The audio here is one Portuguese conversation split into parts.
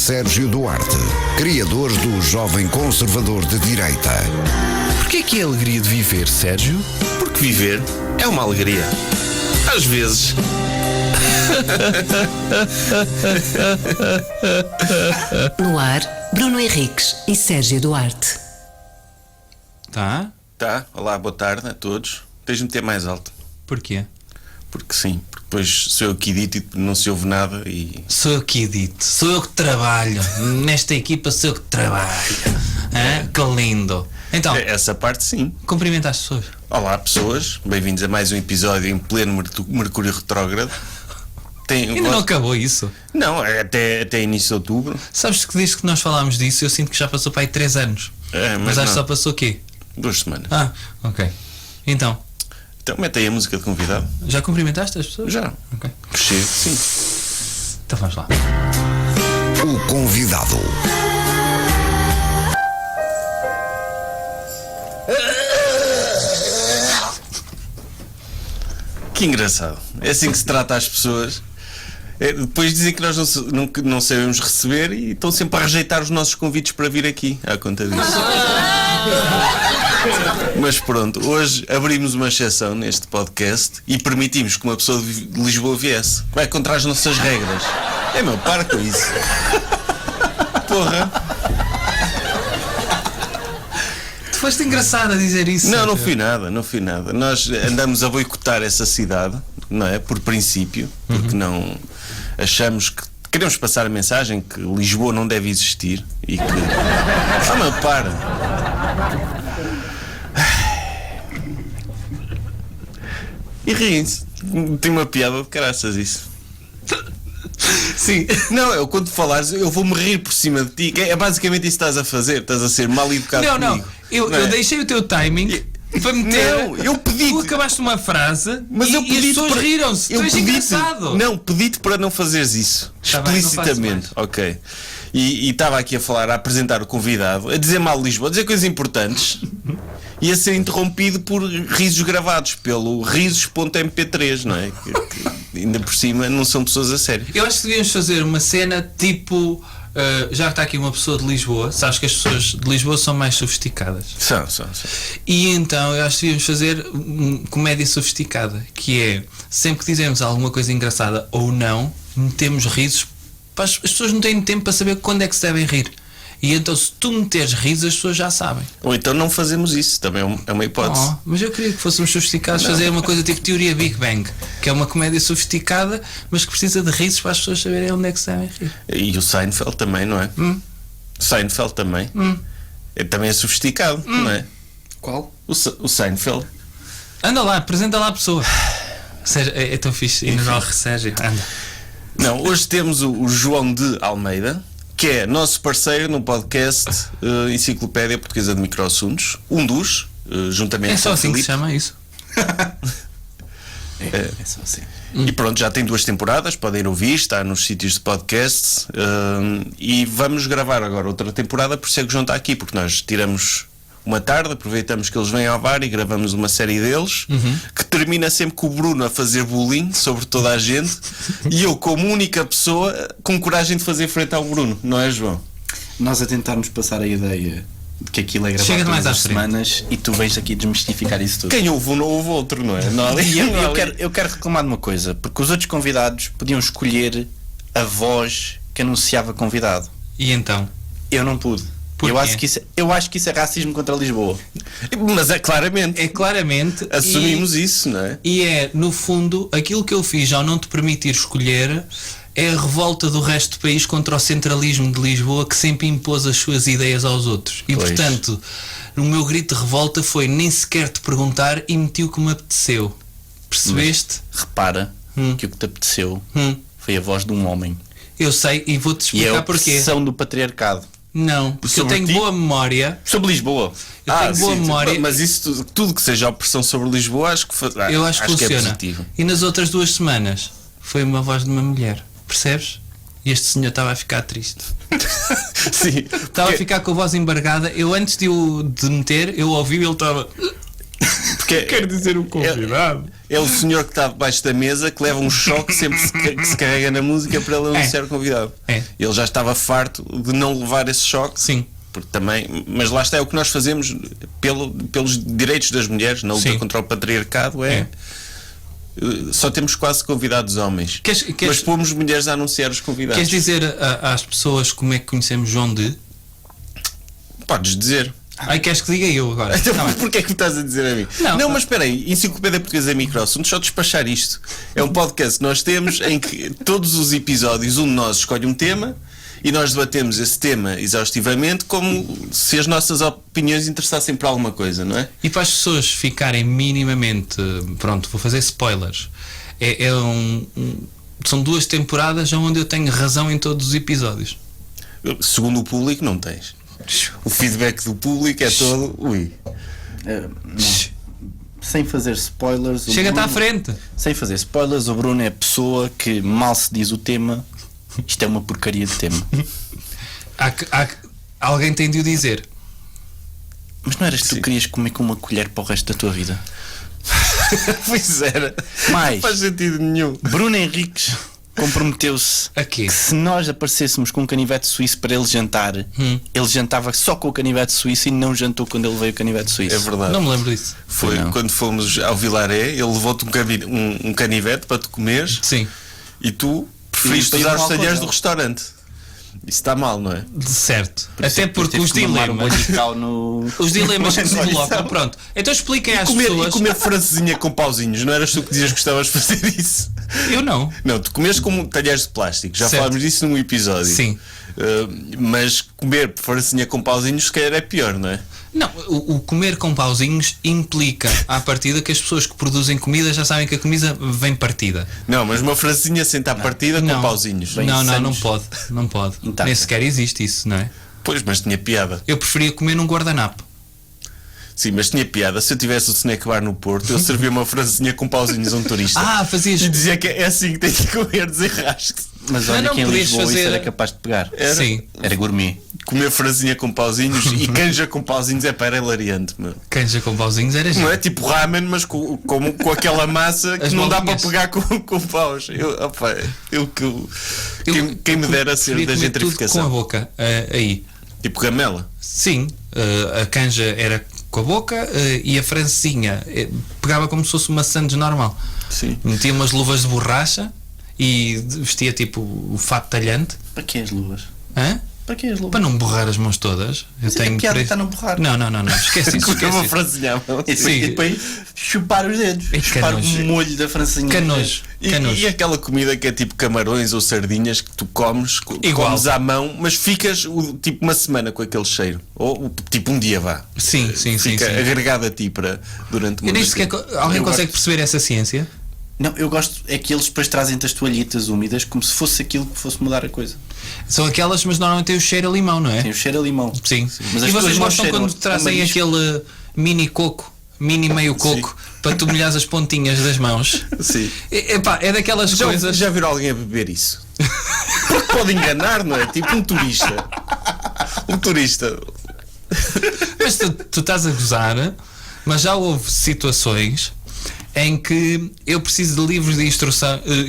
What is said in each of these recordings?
Sérgio Duarte, criadores do Jovem Conservador de Direita. Porquê que é a alegria de viver, Sérgio? Porque viver é uma alegria. Às vezes. No ar, Bruno Henriques e Sérgio Duarte. Tá? Tá, olá, boa tarde a todos. Tens de meter mais alto. Porquê? Porque sim, porque depois sou eu que edito e não se ouve nada e... Sou eu que edito, sou eu que trabalho. Nesta equipa sou eu que trabalho. Hã? Que lindo. Então, Essa parte sim. cumprimenta as pessoas. Olá pessoas, bem-vindos a mais um episódio em pleno Mercúrio retrógrado. Ainda não acabou isso. Não, é até início de outubro. Sabes que desde que nós falámos disso eu sinto que já passou para aí 3 anos. Mas acho que só passou o quê? 2 semanas. Ah, ok. Então, Mete aí a música de convidado. já cumprimentaste as pessoas? Já. Ok. Chego, sim. Então vamos lá. O convidado. Que engraçado. É assim que se trata as pessoas. Depois dizem que nós não sabemos receber e estão sempre a rejeitar os nossos convites para vir aqui à conta disso. Mas pronto, hoje abrimos uma exceção neste podcast e permitimos que uma pessoa de Lisboa viesse. Vai contra as nossas regras. Meu, para com isso. Porra. Tu foste engraçado a dizer isso. Não fui nada. Nós andamos a boicotar essa cidade, não é? Por princípio, porque não achamos que queremos passar a mensagem que Lisboa não deve existir e que... meu, para. E riem-se. Tem uma piada de caraças isso. Sim. Não, eu quando falares, eu vou-me rir por cima de ti. É basicamente isso que estás a fazer. Estás a ser mal educado comigo. Eu deixei o teu timing para meter. Não, eu pedi-te. Tu acabaste uma frase, mas e eu as pedi-te pessoas para... riram-se. Tu és engraçado. Não, pedi-te para não fazeres isso. Tá bem, não explicitamente. faço mais. Ok. E estava aqui a falar, a apresentar o convidado, a dizer mal Lisboa, a dizer coisas importantes e a ser interrompido por risos gravados pelo risos.mp3, não é? Que ainda por cima não são pessoas a sério. Eu acho que devíamos fazer uma cena tipo. Já que está aqui uma pessoa de Lisboa, sabes que as pessoas de Lisboa são mais sofisticadas. São. E então eu acho que devíamos fazer comédia sofisticada, que é sempre que dizemos alguma coisa engraçada ou não, metemos risos. As pessoas não têm tempo para saber quando é que se devem rir. E então se tu meteres risos, as pessoas já sabem. Ou então não fazemos isso, também é uma hipótese. Mas eu queria que fôssemos sofisticados, fazer uma coisa tipo Teoria Big Bang, que é uma comédia sofisticada, mas que precisa de risos para as pessoas saberem onde é que se devem rir. E o Seinfeld também, não é? Seinfeld também. Também é sofisticado, não é? Qual? O Seinfeld. Anda lá, apresenta lá a pessoa. Sérgio, é tão fixe. Ainda não Sérgio, anda. Não, hoje temos o João de Almeida, que é nosso parceiro no podcast Enciclopédia Portuguesa de Microassuntos. Um dos, juntamente com É só assim que Filipe. se chama isso? É só assim. E pronto, já tem 2 temporadas, podem ouvir, está nos sítios de podcast. E vamos gravar agora outra temporada, por isso é que o João está aqui, porque nós tiramos uma tarde, aproveitamos que eles vêm ao bar e gravamos uma série deles, que termina sempre com o Bruno a fazer bullying sobre toda a gente e eu, como única pessoa, com coragem de fazer frente ao Bruno, não é, João? Nós a tentarmos passar a ideia de que aquilo é gravado Chega mais todas à as frente. semanas e tu vens aqui desmistificar isso tudo. Quem ouve um não ouve outro, não é? Não, E eu quero reclamar de uma coisa, porque os outros convidados podiam escolher a voz que anunciava convidado. E então? Eu não pude. Porquê? Eu acho que isso é racismo contra Lisboa. Mas é claramente. É claramente. Assumimos isso, não é? E é, no fundo, aquilo que eu fiz ao não te permitir escolher é a revolta do resto do país contra o centralismo de Lisboa, que sempre impôs as suas ideias aos outros. E Pois. portanto, o meu grito de revolta foi nem sequer te perguntar e meti o que me apeteceu. Percebeste? Repara que o que te apeteceu foi a voz de um homem. Eu sei e vou-te E é a explicar porquê. opressão do patriarcado. Não, porque eu Sobre tenho ti? boa memória. Sobre Lisboa. Eu tenho boa memória. Mas isso, tudo que seja opressão sobre Lisboa, acho que Eu acho que é funciona. positivo. E nas outras 2 semanas foi uma voz de uma mulher. Percebes? E este senhor estava a ficar triste. Sim, Estava a ficar com a voz embargada. Eu antes de o meter, eu ouvi e ele estava. Porque Quer dizer o convidado. é o senhor que está debaixo da mesa que leva um choque sempre que se carrega na música para ele anunciar o convidado. É. Ele já estava farto de não levar esse choque. Sim. Porque também, mas lá está, é o que nós fazemos pelos direitos das mulheres na luta Sim. contra o patriarcado. Só temos quase convidados homens. Mas pomos mulheres a anunciar os convidados. Queres dizer às pessoas como é que conhecemos João de? Podes dizer. Ai, queres que diga eu agora? Então, Não, porquê é que me estás a dizer a mim? Não. Mas espera aí, Enciclopédia Portuguesa é Microassuntos, só despachar isto. É um podcast que nós temos em que todos os episódios um de nós escolhe um tema e nós debatemos esse tema exaustivamente como se as nossas opiniões interessassem para alguma coisa, não é? E para as pessoas ficarem minimamente. Pronto, vou fazer spoilers. São 2 temporadas onde eu tenho razão em todos os episódios. Segundo o público, não tens. O feedback do público é todo. Ui. Sem fazer spoilers. Chega-te à frente. Sem fazer spoilers, o Bruno é a pessoa que mal se diz o tema. Isto é uma porcaria de tema. Alguém tem de o dizer. Mas não eras que tu querias comer com uma colher para o resto da tua vida? Pois era. Mais. Não faz sentido nenhum. Bruno Henriques comprometeu-se A quê? que se nós aparecêssemos com um canivete suíço para ele jantar, ele jantava só com o canivete suíço e não jantou quando ele veio o canivete suíço. É verdade. Não me lembro disso. Foi Não. quando fomos ao Vilaré, ele levou-te um canivete para tu comeres. Sim. E tu preferiste E usar um os talheres álcool do restaurante. Isso está mal, não é? Certo. Por isso é Até que depois porque teve os que mamar dilemas. um bolical no... Os dilemas que se Olha, colocam. sabe? Pronto. Então expliquem às E pessoas. comer francesinha com pauzinhos. Não eras tu que dizias que gostavas de fazer isso? Eu não. Não, tu comes com talheres de plástico. Já Certo. falámos disso num episódio. Sim. Mas comer francesinha com pauzinhos se calhar é pior, não é? Não, o comer com pauzinhos implica à partida que as pessoas que produzem comida já sabem que a comida vem partida. Não, mas uma francesinha sem estar partida com Não. pauzinhos. Bem, Não sanos. pode. Não pode. Intacta. Nem sequer existe isso, não é? Pois, mas tinha piada. Eu preferia comer num guardanapo. Sim, mas tinha piada. Se eu tivesse o snack bar no Porto, eu servia uma francesinha com pauzinhos a um turista. Fazias. E dizia que é assim que tem que comer, desenrasque. Mas olha não que em podias Lisboa fazer- isso era capaz de pegar. Sim. Era gourmet. Comer francesinha com pauzinhos e canja com pauzinhos é para hilariante, meu. Canja com pauzinhos era Não giro. é tipo ramen, mas com aquela massa que As não dá para bolinhas. pegar com paus. Quem me dera ser preferia da comer tudo com a gentrificação. boca. Aí. Tipo gamela. Sim. A canja era com a boca e a francesinha pegava como se fosse uma sandes normal. Sim. Metia umas luvas de borracha e vestia tipo o fato talhante. Para que as luvas? Hã? Para que as luvas? Para não borrar as mãos todas. Eu Mas a piada está a não borrar. Não. Esquece isso. Comer Esquece uma isso. francesinha à mão. E Sim. depois chupar os dedos. Que Chupar nojo. o molho da francesinha. Que nojo. E aquela comida que é tipo camarões ou sardinhas que tu comes, Igual. comes à mão, mas ficas tipo uma semana com aquele cheiro. Ou tipo um dia vá. Sim. Fica agregado a ti durante Eu uma nem vez. sequer. Alguém Eu consegue gosto- perceber essa ciência? Não, eu gosto é que eles depois trazem-te as toalhitas úmidas como se fosse aquilo que fosse mudar a coisa. São aquelas, mas normalmente tem o cheiro a limão, não é? Tem o cheiro a limão. Sim. Mas E as vocês tuas mãos gostam cheiram quando a trazem marisco? aquele mini coco, mini meio coco, para tu molhares as pontinhas das mãos? Sim. É daquelas coisas. Já viram alguém a beber isso? Porque pode enganar, não é? Tipo um turista. Um turista. Mas tu estás a gozar, mas já houve situações em que eu preciso de livros de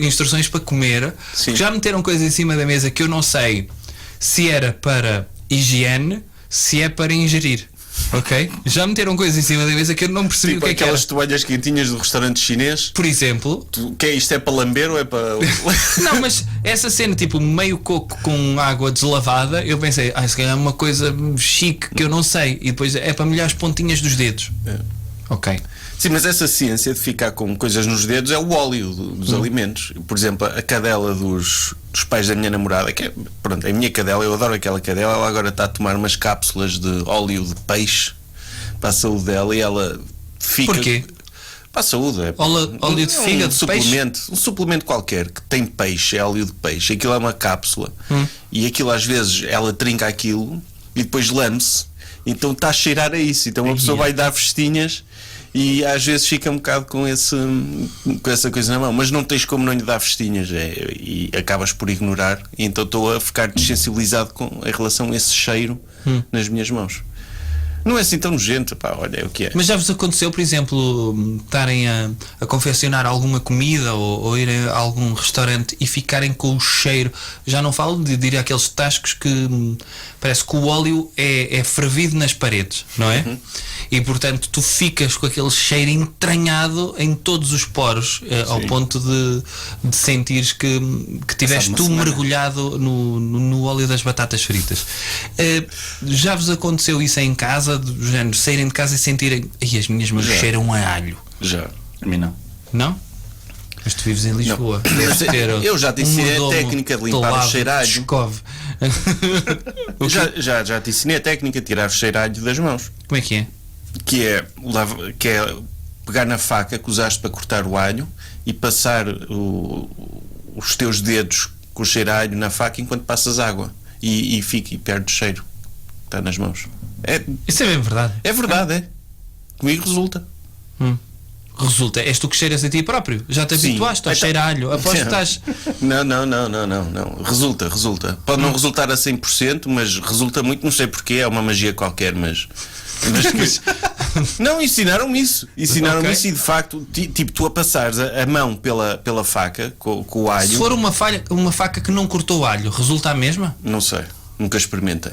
instruções para comer. Sim. Já meteram coisas em cima da mesa que eu não sei se era para higiene, se é para ingerir. Ok? Já meteram coisas em cima da mesa que eu não percebi Tipo o que é que era. aquelas toalhas quentinhas do restaurante chinês. Por exemplo, Isto é para lamber ou é para. não, mas essa cena tipo meio coco com água deslavada, eu pensei, se calhar é uma coisa chique que eu não sei, e depois é para molhar as pontinhas dos dedos. Ok. Sim, mas essa ciência de ficar com coisas nos dedos é o óleo dos alimentos. Por exemplo, a cadela dos pais da minha namorada, que é, pronto, a minha cadela, eu adoro aquela cadela, ela agora está a tomar umas cápsulas de óleo de peixe para a saúde dela e ela fica. Porquê? Para a saúde, é Óleo de fígado de suplemento, um suplemento qualquer que tem peixe, é óleo de peixe, aquilo é uma cápsula e aquilo às vezes ela trinca aquilo e depois lame-se, então está a cheirar a isso, então a pessoa vai dar festinhas e às vezes fica um bocado com essa coisa na mão, mas não tens como não lhe dar festinhas e acabas por ignorar, e então estou a ficar desensibilizado em relação a esse cheiro nas minhas mãos. Não é assim tão nojento, pá, olha, é o que é. Mas já vos aconteceu, por exemplo, estarem a confeccionar alguma comida ou ir a algum restaurante e ficarem com o cheiro, já não falo de ir àqueles tascos que parece que o óleo é fervido nas paredes, não é? E portanto tu ficas com aquele cheiro entranhado em todos os poros, ao ponto de sentires que tiveste tu mergulhado no óleo das batatas fritas. Já vos aconteceu isso em casa, do género, saírem de casa e sentirem, ai, as minhas mãos cheiram a alho? Já. A mim não. Não? Mas tu vives em Lisboa. Deves ter Eu já te ensinei a mordomo técnica de limpar o telado cheiralho. de escove. Já te ensinei a técnica de tirar o cheiralho das mãos. Como é que é? Que é pegar na faca que usaste para cortar o alho e passar os teus dedos com o cheiralho na faca enquanto passas água. E perde o cheiro. Está nas mãos. Isso é bem verdade. É verdade, é. Comigo resulta. Resulta, és tu que cheiras a ti próprio. Já te Sim. habituaste ao cheiralho. Aposto que estás. Não. Resulta. Pode não resultar a 100%, mas resulta muito, não sei porquê, é uma magia qualquer, mas não, ensinaram-me isso. Ensinaram-me isso e de facto, tipo, tu a passares a mão pela faca com o alho. Se for uma faca que não cortou alho, resulta a mesma? Não sei, nunca experimentei.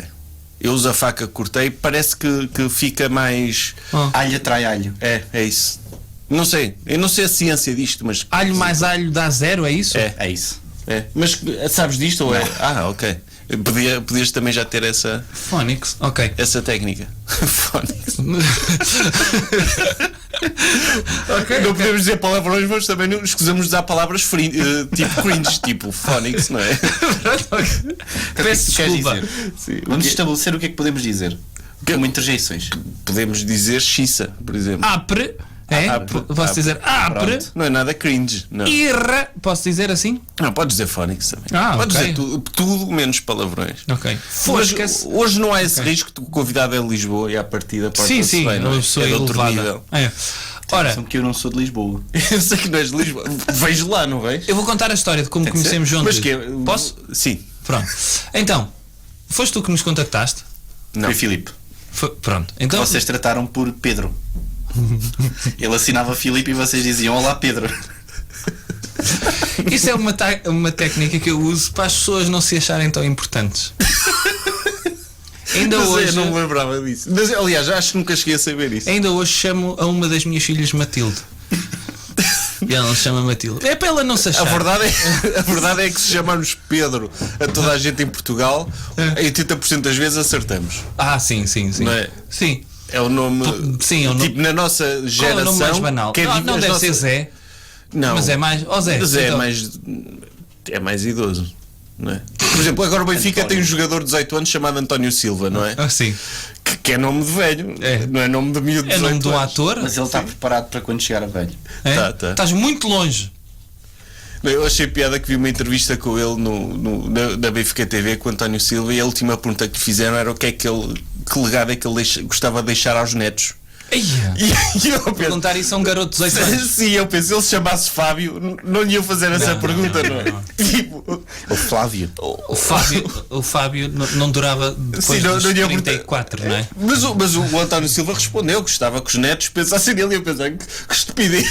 Eu uso a faca que cortei, parece que fica mais. Alho atrai alho. É isso. Não sei, eu não sei a ciência disto, mas. Alho mais alho dá zero, é isso? É isso. É. Mas sabes disto ou é? Ok. Podias também já ter essa Phonics, ok. essa técnica. Phonics. Não podemos dizer palavrões, mas também não escusamos de usar palavras tipo cringe, tipo phonics, não é? Peço desculpa. Sim, Vamos estabelecer o que é que podemos dizer. Como interjeições. podemos dizer xissa, por exemplo. Apre. É? Posso dizer apre. Não é nada cringe, não. Irra. Posso dizer assim? Não, podes dizer phonics também. ok. Podes dizer tudo menos palavrões. Ok. Mas Fosca-se. hoje não há esse risco que o convidado é de Lisboa e à partida Sim, bem, não é? eu sou É de outro elevada. nível. É. Ora, Só que eu não sou de Lisboa. Eu sei que não és de Lisboa. Vejo lá, não vejo? eu vou contar a história de como conhecemos juntos. Mas que Posso? Sim. Pronto. Então, foste tu que nos contactaste? Não. Foi Filipe. Pronto. Então, Vocês trataram por Pedro. Ele assinava Filipe e vocês diziam olá Pedro. isso é uma técnica que eu uso para as pessoas não se acharem tão importantes. Ainda Mas hoje, eu não me lembrava disso. Mas, aliás, acho que nunca cheguei a saber isso. ainda hoje chamo a uma das minhas filhas Matilde. E ela não se chama Matilde. É para ela não se achar. A verdade é que se chamarmos Pedro a toda a gente em Portugal, 80% das vezes acertamos. Sim. Não é? Sim. É o nome. Sim, é o nome. Tipo, na nossa Qual geração. é o nome mais banal? Não as deve nossas- ser Zé. Não. Mas é mais. Zé. Zé então. é mais idoso. Não é? Por exemplo, agora o Benfica tem um jogador de 18 anos chamado António Silva, não é? Sim. Que é nome de velho, É. não é nome de miúdo de É 18 nome de um anos. ator. Mas ele está preparado para quando chegar a velho. É? Tá. Estás muito longe. Eu achei piada que vi uma entrevista com ele na Benfica TV com o António Silva e a última pergunta que lhe fizeram era que legado é que ele gostava de deixar aos netos. Eia. E eu penso, Perguntar isso a um garoto de 18 anos. sim, eu penso, se ele se chamasse Fábio, não lhe iam fazer essa pergunta, não é? Tipo, O Flávio. O Fábio não durava depois Sim, não dos ia 34, não é? Mas o António Silva respondeu que gostava que os netos pensassem nele e eu pensei que estupidez.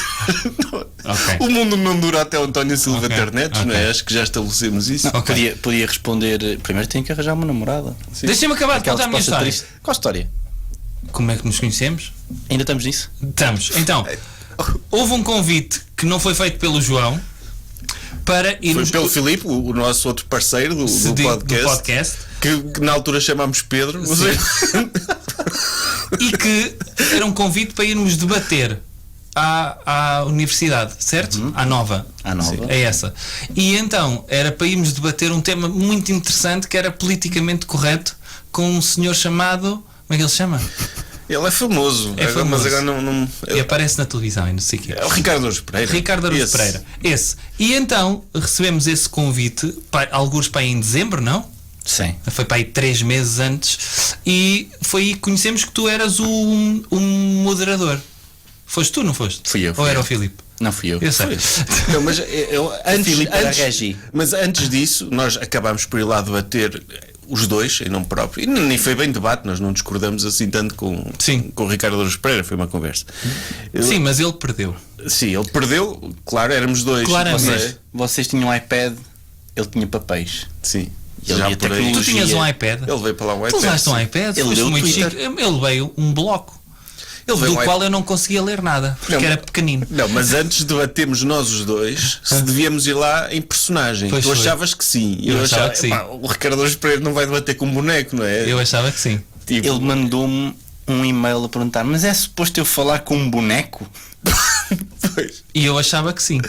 Ok. O mundo não dura até o António Silva Ok, ter netos, não é? Acho que já estabelecemos isso. Ok. Podia responder. Primeiro tenho que arranjar uma namorada. Deixa-me acabar de Aquela contar a minha resposta história. triste. Qual a história? Como é que nos conhecemos? Ainda estamos nisso? Estamos. Então, houve um convite que não foi feito pelo João para Foi irmos pelo Filipe, o nosso outro parceiro do podcast, que na altura chamámos Pedro. e que era um convite para irmos debater à universidade, certo? À Nova. À Nova. Sim, é essa. E então era para irmos debater um tema muito interessante que era politicamente correto com um senhor chamado. Como é que ele se chama? Ele é famoso, É famoso. mas agora não. E aparece na televisão e não sei o quê. É o Ricardo Araújo Pereira. Ricardo Araújo Esse. Pereira. Esse. E então recebemos esse convite, alguns para aí em dezembro, não? Sim. Foi para aí 3 meses antes. E foi aí que conhecemos que tu eras o moderador. Foste tu, não foste? Fui eu. Ou era o Filipe? Não fui eu. Eu sei. Não, mas Filipe era Regi. mas antes disso, nós acabámos por ir lá debater os dois, em nome próprio, e nem foi bem debate, nós não discordamos assim tanto Sim. com o Ricardo Araújo Pereira, foi uma conversa. Sim, mas ele perdeu. Sim, ele perdeu, claro, éramos dois. Claramente. Não sei. Vocês tinham iPad, ele tinha papéis. Sim. Ele Já ia por aí. Tu tinhas um iPad? Ele veio para lá um Tu iPad. levaste um sim. iPad? Ele Foste leu o muito Twitter. chique. Ele veio um bloco. Ele veio Do um qual eu não conseguia ler nada, porque Não, era pequenino. Não, mas antes debatemos nós os dois se devíamos ir lá em personagem. Pois Tu foi. achavas que sim. Eu achava que sim. "Epá, o Ricardo Araújo Pereira não vai debater com um boneco, não é? Eu achava que sim. Tipo, Ele mandou-me um e-mail a perguntar: mas é suposto eu falar com um boneco? pois. E eu achava que sim.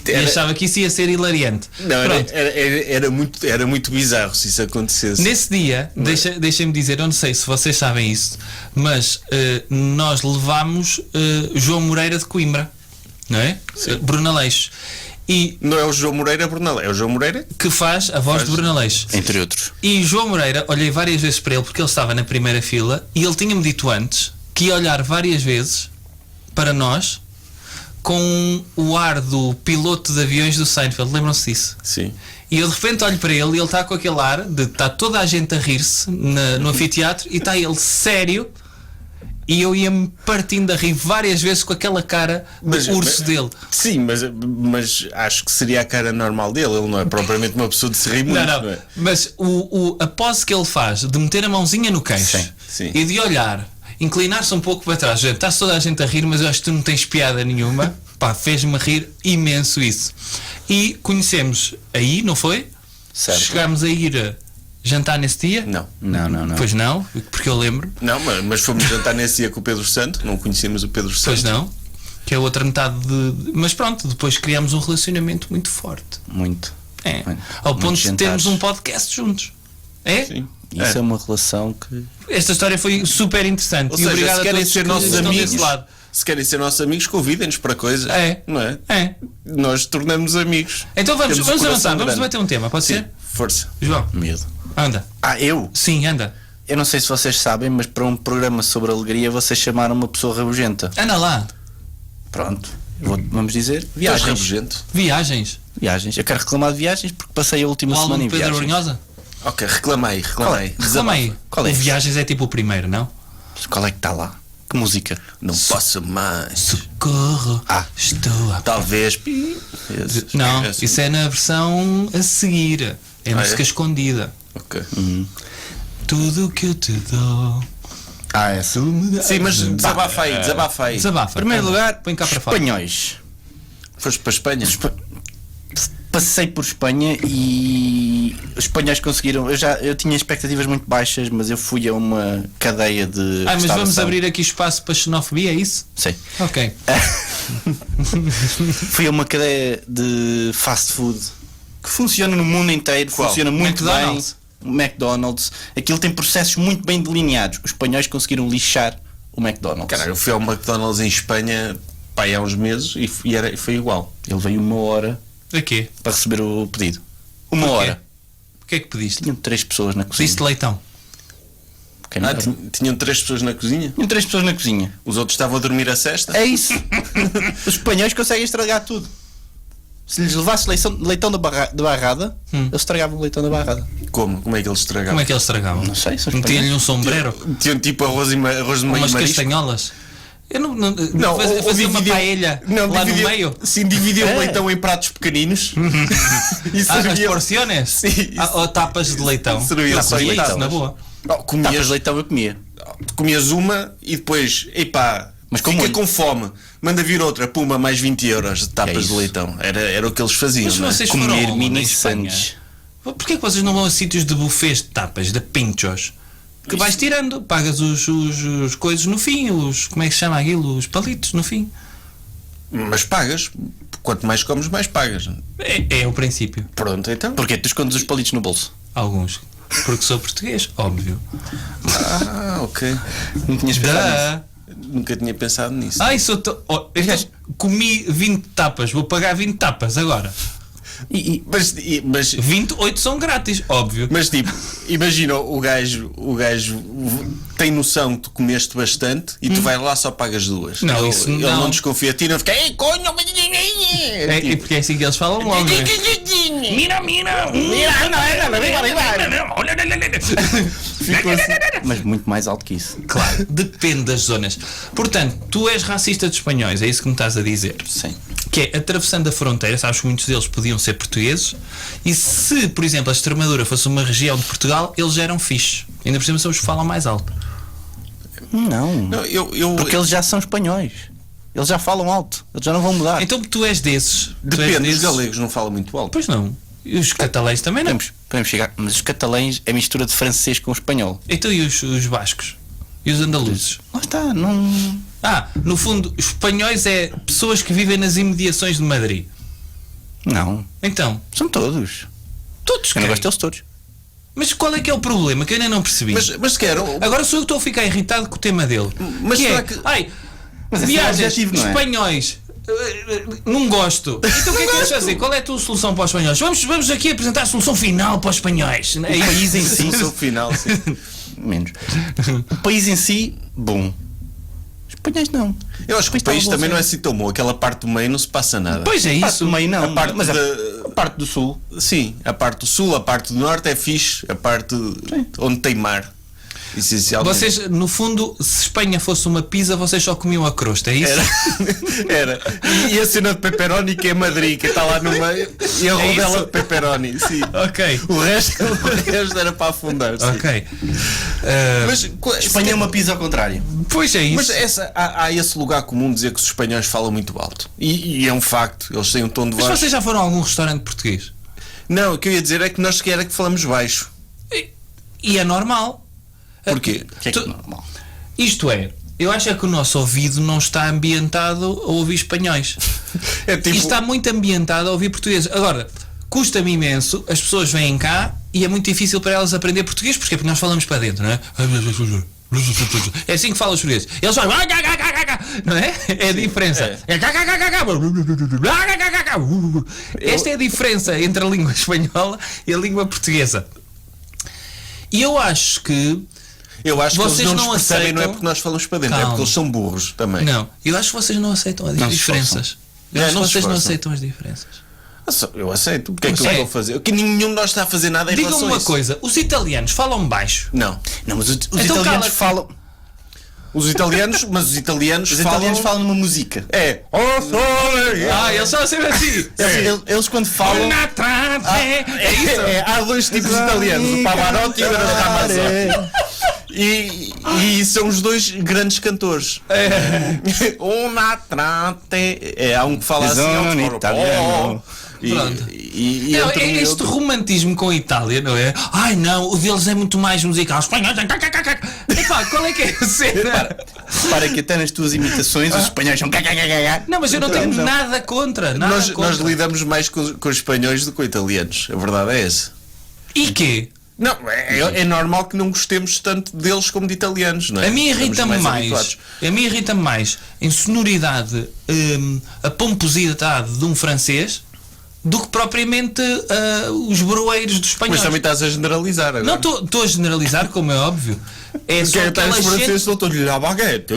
E Era- achava que isso ia ser hilariante. Não, era, Pronto. era muito bizarro se isso acontecesse. Nesse dia, deixem-me dizer, eu não sei se vocês sabem isso, mas nós levámos João Moreira de Coimbra, não é? Bruno Aleixo. E Não é o João Moreira Brunel, é o João Moreira. que faz a voz de Bruno Aleixo. Entre outros. E João Moreira, olhei várias vezes para ele porque ele estava na primeira fila e ele tinha-me dito antes que ia olhar várias vezes para nós com o ar do piloto de aviões do Seinfeld. Lembram-se disso? Sim. E eu de repente olho para ele e ele está com aquele ar de está toda a gente a rir-se no anfiteatro e está ele sério. E eu ia-me partindo a rir várias vezes com aquela cara de urso dele. Sim, mas acho que seria a cara normal dele. Ele não é propriamente uma pessoa de se rir muito. Não, não. Não é? Mas a pose que ele faz de meter a mãozinha no queixo sim. e de olhar, inclinar-se um pouco para trás, gente, está toda a gente a rir, mas eu acho que tu não tens piada nenhuma. Pá, fez-me rir imenso isso. E conhecemos aí, não foi? Certo. Chegámos a ir jantar nesse dia? Não. Não. Pois não, porque eu lembro. Não, mas fomos jantar nesse dia com o Pedro Santo. Não conhecíamos o Pedro Santo. Pois não. Que é a outra metade de. Mas pronto, depois criámos um relacionamento muito forte. Muito. É. Muito. Ao ponto Muitos de termos jantares. um podcast juntos. É? Sim. Isso é uma relação que. Esta história foi super interessante. Ou E seja, obrigado se a querem todos ser que nossos estão amigos, desse lado. se querem ser nossos amigos, convidem-nos para coisas. É. Não é? É. Nós tornamos amigos. Então vamos Temos o avançar. coração Vamos grande. debater um tema, pode Sim, ser? força. João, Medo. anda. Eu? Sim, anda. Eu não sei se vocês sabem, mas para um programa sobre alegria vocês chamaram uma pessoa rabugenta. Anda lá. Pronto. Vamos dizer Estás viagens. rabugento. Viagens. Viagens. Eu quero reclamar de viagens porque passei a O última álbum semana de em Pedro viagens. Brunhosa? Ok, reclamei. Reclama aí. Qual é O esse? Viagens é tipo o primeiro, não? Qual é que está lá? Que música? Não posso mais. Socorro. Estou a. Talvez. Não, Esse. isso é na versão a seguir. É música é? escondida. Ok. Tudo o que eu te dou. Essa. Sim, mas desabafa aí, desabafa aí. Desabafa. Em primeiro lugar, põe cá para fora. espanhóis. Foste para a Espanha? Passei por Espanha e os espanhóis conseguiram. Eu tinha expectativas muito baixas, mas eu fui a uma cadeia de. Mas vamos restauração. abrir aqui espaço para xenofobia, é isso? Sim. Ok. Fui a uma cadeia de fast food que funciona no mundo inteiro, Qual? funciona muito McDonald's. bem. O McDonald's. Aquilo tem processos muito bem delineados. Os espanhóis conseguiram lixar o McDonald's. Caralho, eu fui ao McDonald's em Espanha pai, há uns meses e foi igual. Ele veio 1 hora A quê? para receber o pedido. 1 Porquê? hora. O que é que pediste? Tinham 3 pessoas na cozinha. Pediste leitão. Quem não era? Tinham 3 pessoas na cozinha? Tinham 3 pessoas na cozinha. Os outros estavam a dormir a cesta? É isso. Os espanhóis conseguem estragar tudo. Se lhes levasse leitão da barrada, eles estragavam o leitão da barrada. Como? Como é que eles estragavam? Como é que eles estragavam? Não sei, são Metiam-lhe espanhóis. um sombrero? Tinham tipo arroz de Umas marisco? castanholas? Eu não ou fazia uma dividiam- paella não, lá no dividiam- meio? Sim, dividiam É. o leitão em pratos pequeninos. E As serviam- porciones? Sim, Ou tapas de leitão? Serviam Eu só fazia tapas. isso, na boa. Oh, Tapas comias, de leitão eu comia. comias uma e depois, epá, Mas com fica molho. com fome, manda vir outra, puma, mais 20 euros de tapas de isso? leitão. Era o que eles faziam. Mas não é? vocês foram Comer aonde, mini em Espanha? sandes. Porquê que vocês não vão a sítios de buffets de tapas, de pinchos? Que vais tirando, pagas os coisas no fim, como é que se chama aquilo? Os palitos no fim. Mas pagas, quanto mais comes, mais pagas. É o princípio. Pronto, então. Porquê? Tu escondes os palitos no bolso. Alguns. Porque sou português, óbvio. Ah, ok. Não tinhas pensado nisso. Da. Nunca tinha pensado nisso. Ai, então, comi 20 tapas, vou pagar 20 tapas agora. Mas 28 são grátis, óbvio. Mas tipo, imagina o gajo tem noção que tu comeste bastante e tu vais lá só pagas 2. Não, ele, isso ele não. não desconfia de ti, não fica, ei, conho, É porque é assim que eles falam logo, não é? Ficou assim, mas muito mais alto que isso. Claro, depende das zonas. Portanto, tu és racista de espanhóis, é isso que me estás a dizer. Sim. Que é, atravessando a fronteira, sabes que muitos deles podiam ser portugueses, e se, por exemplo, a Extremadura fosse uma região de Portugal, eles eram fixes. Ainda por cima são os que falam mais alto. Não, porque eles já são espanhóis. Eles já falam alto, eles já não vão mudar. Então tu és desses. Depende, os galegos não falam muito alto. Pois não. E os catalães também não. Podemos chegar, mas os catalães é mistura de francês com espanhol. Então e os bascos? E os andaluzes? Lá está, não. No fundo, os espanhóis é pessoas que vivem nas imediações de Madrid. Não, Então, são todos. todos Eu não quem? gosto deles todos. Mas qual é que é o problema? Que eu ainda não percebi. Mas se quer. Agora sou eu que estou a ficar irritado com o tema dele. Mas que será é, que- ai, Mas esse é o viagens objetivo, não é? espanhóis. Não gosto. Então o que é que queres fazer? Qual é a tua solução para os espanhóis? Vamos aqui apresentar a solução final para os espanhóis. O país em si, Solução final, sim. menos. O país em si, bom. Os espanhóis não. Eu acho que o Está país bom, também sim. não é assim tão bom. Aquela parte do meio não se passa nada. Pois é A parte isso. do meio não, A parte mas da- a parte do sul. Sim, a parte do sul, a parte do norte é fixe, a parte onde tem mar. Essencialmente. Vocês, no fundo, se Espanha fosse uma pizza, vocês só comiam a crosta, é isso? Era. E a cena de pepperoni que é Madrid, que está lá no meio, e a rodela isso? de pepperoni, sim. Ok. O resto era para afundar, sim. Ok. Mas, Espanha é uma pizza ao contrário. Pois é isso. mas há esse lugar comum de dizer que os espanhóis falam muito alto. E é um facto, eles têm um tom de Mas voz. vocês já foram a algum restaurante português? Não, o que eu ia dizer é que nós sequer é que falamos baixo. E é normal. Porquê? O que é que é normal? Isto é, eu acho é que o nosso ouvido não está ambientado a ouvir espanhóis. É tipo. E está muito ambientado a ouvir português. Agora, custa-me imenso, as pessoas vêm cá e é muito difícil para elas aprender português, porque nós falamos para dentro, não é? É assim que falam os portugueses. Eles falam, não é? É a diferença. Esta é a diferença entre a língua espanhola e a língua portuguesa. E eu acho que Eu acho que vocês eles não não nos percebem, não é aceitam- porque nós falamos para dentro, é Calma. porque eles são burros também. não, eu acho que vocês não aceitam as Não se diferenças. Eu É, acho que não se vocês não esforçam. aceitam as diferenças. Eu aceito. O que é que eu É. estou a fazer? Que nenhum de nós está a fazer nada em Digam-me relação a uma isso. coisa, os italianos falam baixo. Não. Não, mas os Então italianos cala-te. falam. Os italianos Os italianos falam numa música. É. Oh, sorry. Eles são sempre assim. Eles quando falam. É isso. Há dois tipos de italianos, o Pavarotti e o Ramazzotti. E são os dois grandes cantores. Una trate. Há um que fala assim, Sono outro italiano. Pronto. E Não, entre um é e este outro- romantismo com a Itália, não é? Ai não, o deles é muito mais musical. Os espanhóis. Epá, qual é que é a cena? Repara que até nas tuas imitações os espanhóis são. Não, mas eu não tenho nada contra. Nada Nós contra. lidamos mais com os espanhóis do que com espanhóis. A verdade é essa. E quê? Não, é normal que não gostemos tanto deles como de italianos, não é? A mim Estamos irrita-me habituados. mais em sonoridade, a pomposidade de um francês do que propriamente os broeiros dos espanhóis. Mas também estás a generalizar agora. Não estou a generalizar, como é óbvio. É só Porque aquela os franceses gente... estão-lhe a baguete.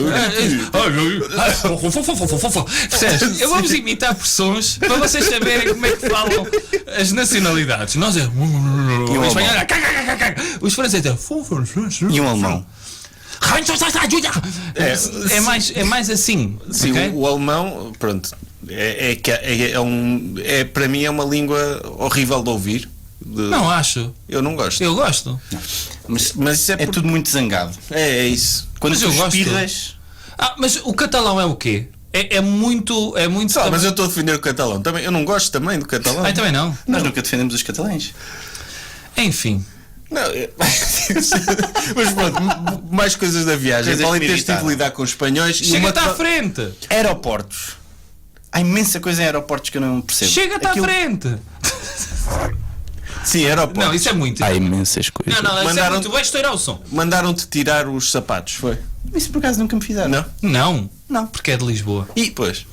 Percebes? Eu vou-vos imitar por sons para vocês saberem como é que falam as nacionalidades. Nós é. O espanhol é. Os franceses é. E um alemão. É mais assim. Sim, ok? o alemão, pronto, para mim é uma língua horrível de ouvir. Não acho. Eu não gosto. Eu gosto. Mas isso É tudo muito zangado. É isso. Quando Mas tu eu gosto. espirras. Mas o catalão é o quê? É muito. É muito. Mas eu estou a defender o catalão. Também, eu não gosto também do catalão. Também não. Nós nunca defendemos os catalães. Enfim. Não, mas pronto, mais coisas da viagem. Coisas Podem que me ter tido de irritaram. lidar com espanhóis. e Chega-te uma- à frente. Aeroportos. Há imensa coisa em aeroportos que eu não percebo. Chega-te à Aquilo- frente. Sim, aeroportos. Não, isso é muito. Há imensas coisas. Não, isso é Mandaram- muito. Vai estourar o som. Mandaram-te tirar os sapatos, foi? Isso por acaso nunca me fizeram. Não? Não. Não. Porque é de Lisboa. E pois.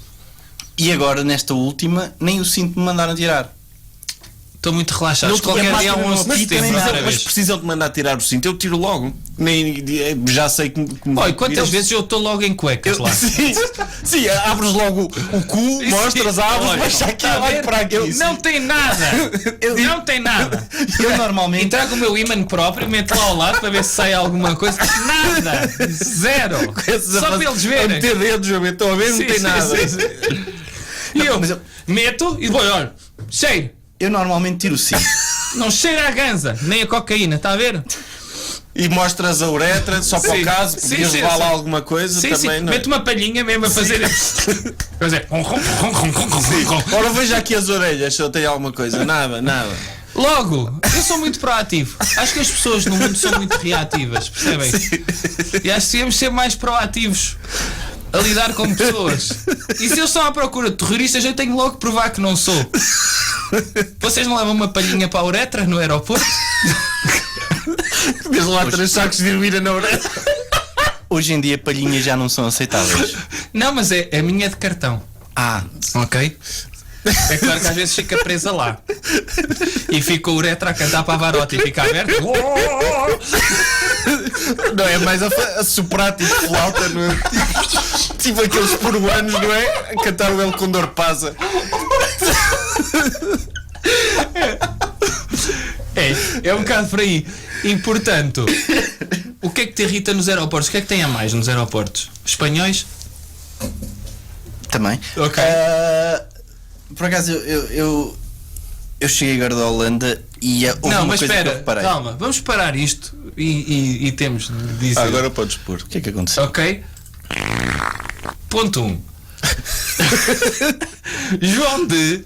E agora, nesta última, nem o cinto me mandaram tirar. Estou muito relaxado. Não Acho que qualquer dia é um 11 de mas setembro nem Mas, outra mas vez. precisam de mandar tirar o cinto, eu tiro logo. Nem, já sei que. Olha, quantas vezes eu estou logo em cuecas lá? Sim, abres logo o cu, mostras, abres, Olha, mas aqui, tá a olha ver? para aqui. Não tem nada! Não tem nada! Eu normalmente. Trago o meu ímã próprio, meto lá ao lado para ver se sai alguma coisa. Nada! Zero! Só para eles A verem. meter dedos, a ver, estão a ver, não Sim, tem sim, nada. sim, sim. E eu mas eu- meto e depois, olha, cheiro. Eu normalmente tiro o cinto. Não cheira a ganza, nem a cocaína, está a ver? E mostras a uretra, só para Sim. o caso, Sim, podias sim, levar lá sim. alguma coisa Sim, também, sim. não é? Mete uma palhinha mesmo a fazer. Fazer. Ora veja aqui as orelhas, se eu tenho alguma coisa. Nada, nada. Logo, eu sou muito proativo. Acho que as pessoas no mundo são muito reativas, percebem? E acho que devíamos ser mais proativos a lidar com pessoas. E se eu estou à procura de terroristas, eu tenho logo que provar que não sou. Vocês não levam uma palhinha para a uretra no aeroporto? Vês lá 3 sacos de heroína na orelha. Hoje em dia palhinhas já não são aceitáveis. Não, mas é a minha de cartão. Ah, Ok? É claro que às vezes fica presa lá. E fica o uretra a cantar Pavarotti e fica aberto. Não é mais a soprar tipo flauta, não é? Tipo aqueles peruanos, não é? A cantar o El Condor Pasa. É um bocado por aí. E portanto, o que é que te irrita nos aeroportos? O que é que tem a mais nos aeroportos? Espanhóis? também. Ok. Por acaso eu cheguei agora da Holanda e houve Não, uma mas coisa que eu espera, reparei. calma, vamos parar isto e temos de dizer. Agora podes pôr. O que é que aconteceu? Ok? Ponto 1. João de.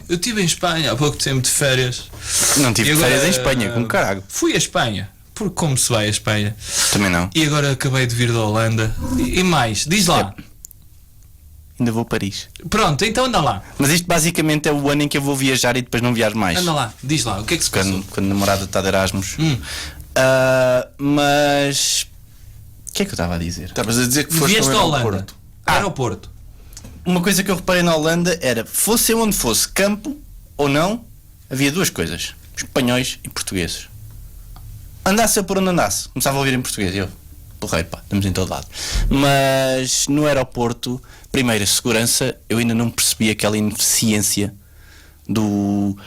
Eu estive em Espanha há pouco tempo de férias. Não tive E agora, férias em Espanha, como caralho. Fui a Espanha. Porque como se vai a Espanha? Também não. E agora acabei de vir da Holanda. E mais, diz lá. Ainda vou a Paris. Pronto, então anda lá. Mas isto basicamente é o ano em que eu vou viajar e depois não viajo mais. Anda lá, diz lá, o que é que se passou? Quando a namorada está de Erasmus. Mas. O que é que eu estava a dizer? Estavas a dizer que foste Vieste ao da Holanda. aeroporto. Aeroporto. Uma coisa que eu reparei na Holanda era, fosse onde fosse, campo ou não, havia duas coisas: espanhóis e portugueses. Andasse eu por onde andasse, começava a ouvir em português. Eu, porreiro, pá, estamos em todo lado. Mas no aeroporto, primeiro, a segurança, eu ainda não percebi aquela ineficiência do.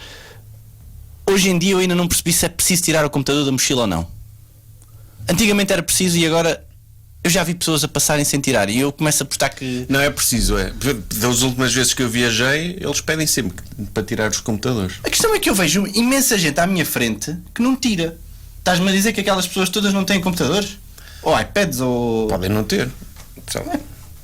Hoje em dia eu ainda não percebi se é preciso tirar o computador da mochila ou não. Antigamente era preciso e agora eu já vi pessoas a passarem sem tirar e eu começo a apostar que. Não é preciso, é. Das últimas vezes que eu viajei, eles pedem sempre para tirar os computadores. A questão é que eu vejo imensa gente à minha frente que não tira. Estás-me a dizer que aquelas pessoas todas não têm computadores? Ou iPads ou. Podem não ter.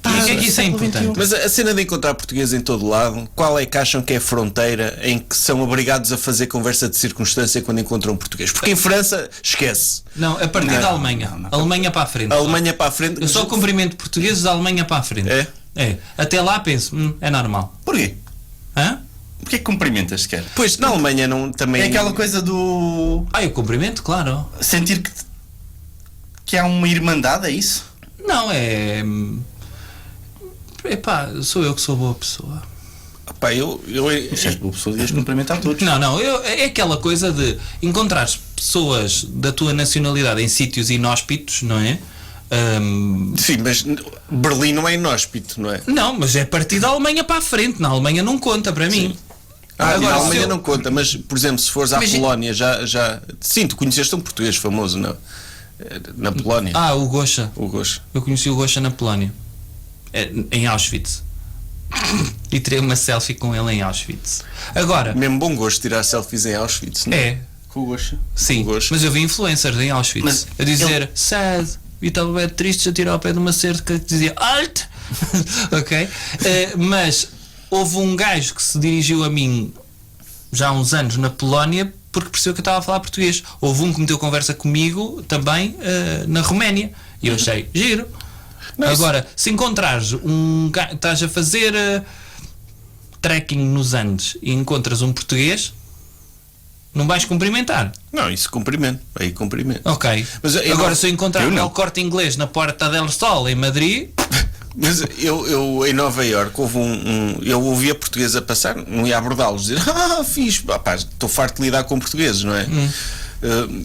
E o que é que isso é importante? Mas a cena de encontrar português em todo lado, qual é que acham que é a fronteira em que são obrigados a fazer conversa de circunstância quando encontram português? Porque em França, esquece. Não, a partir da Alemanha. Alemanha para a frente. A Alemanha para a frente. Eu só cumprimento portugueses da Alemanha para a frente. É? É. Até lá penso, é normal. Porquê? Hã? Porquê que cumprimentas sequer? Pois, na Alemanha não, também. É aquela coisa do. Eu cumprimento, claro. Sentir que há uma irmandade, é isso? Não, é. Epá, sou eu que sou boa pessoa. Pá, eu Se és boa pessoa, devias cumprimentar todos. Não, é aquela coisa de encontrar pessoas da tua nacionalidade em sítios inóspitos, não é? Sim, mas Berlim não é inóspito, não é? Não, mas é partir da Alemanha para a frente. Na Alemanha não conta para mim. Agora, Agora, a se Alemanha eu- não conta, mas por exemplo, se fores à Imagina- Polónia, já. Sim, tu conheceste um português famoso, não? Na Polónia. O Gosha. O Gosto. Eu conheci o Gosha na Polónia. Em Auschwitz. E tirei uma selfie com ele em Auschwitz. Agora, Mesmo bom gosto tirar selfies em Auschwitz, não? é. Com o gosto. Sim, Gosto. mas eu vi influencers em Auschwitz Mas a dizer sad, e estava bem triste a tirar ao pé de uma cerca que dizia alt. Ok? Mas houve um gajo que se dirigiu a mim já há uns anos na Polónia porque percebeu que eu estava a falar português. Houve um que meteu conversa comigo também na Roménia e eu achei giro. Agora, se encontrares um gajo, estás a fazer trekking nos Andes e encontras um português, não vais cumprimentar. Não, isso cumprimento. Aí cumprimento. Ok. Mas eu Agora, não- se eu encontrar eu um não. Corte Inglês na Porta del Sol em Madrid, Mas eu em Nova Iorque houve eu ouvia portugueses a passar, não ia abordá-los, dizer, fixe, pá, estou farto de lidar com portugueses, não é?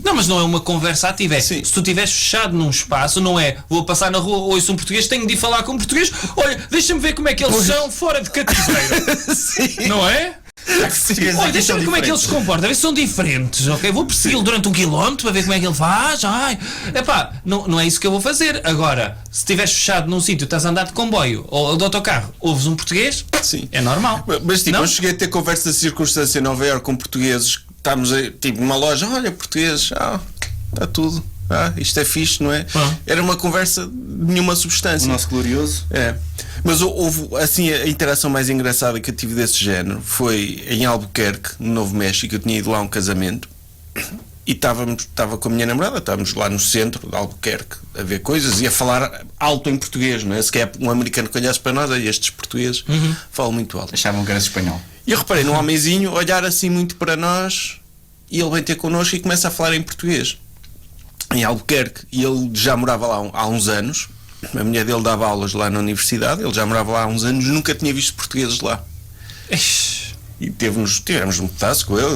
Não, mas não é uma conversa ativa. Sim. Se tu estiveres fechado num espaço, não é vou passar na rua, ouço um português, tenho de ir falar com um português, olha, deixa-me ver como é que eles são fora de cativeiro. Sim. Não é? Olha, deixa-me como é que eles se comportam, a ver se são diferentes, ok? Vou persegui-lo durante 1 km para ver como é que ele faz. Epá, não é isso que eu vou fazer. Agora, se estiveres fechado num sítio, estás a andar de comboio ou de autocarro, ouves um português, Sim. é normal. Mas tipo, Não? eu cheguei a ter conversa de circunstância em Nova Iorque com portugueses, estávamos tipo numa loja, olha, portugueses, está tudo. Isto é fixe, não é? Era uma conversa de nenhuma substância. O nosso glorioso. É. Mas houve, assim, a interação mais engraçada que eu tive desse género foi em Albuquerque, no Novo México. Eu tinha ido lá a um casamento e estava com a minha namorada, estávamos lá no centro de Albuquerque a ver coisas e a falar alto em português, não é? Se quer um americano que olhasse para nós, estes portugueses falam muito alto. Achavam que era espanhol. E eu reparei num homenzinho olhar assim muito para nós e ele vem ter connosco e começa a falar em português. Em Albuquerque, e ele já morava lá há uns anos. A mulher dele dava aulas lá na universidade, ele já morava lá há uns anos, nunca tinha visto portugueses lá. E tivemos um pedaço com ele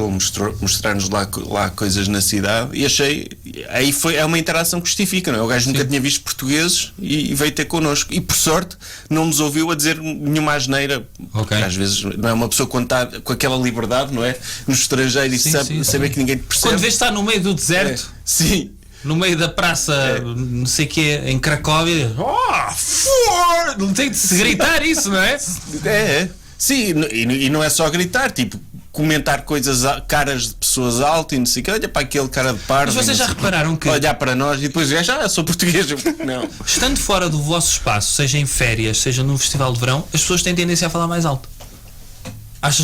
mostrar-nos lá coisas na cidade e achei, aí é uma interação que justifica, não é? O gajo nunca tinha visto portugueses e veio ter connosco e por sorte não nos ouviu a dizer nenhuma asneira, porque às vezes não é uma pessoa quando está com aquela liberdade, não é? No estrangeiro e saber que ninguém te percebe. Quando vês estar no meio do deserto, sim, no meio da praça, não sei o que, em Cracóvia, não tem de se gritar isso, não é? Sim, e não é só gritar, tipo, comentar coisas, caras de pessoas altas e não sei o que, olha para aquele cara de pardo. Mas vocês já repararam que, olhar para nós e depois sou português. Não. Estando fora do vosso espaço, seja em férias, seja num festival de verão, as pessoas têm tendência a falar mais alto. Mas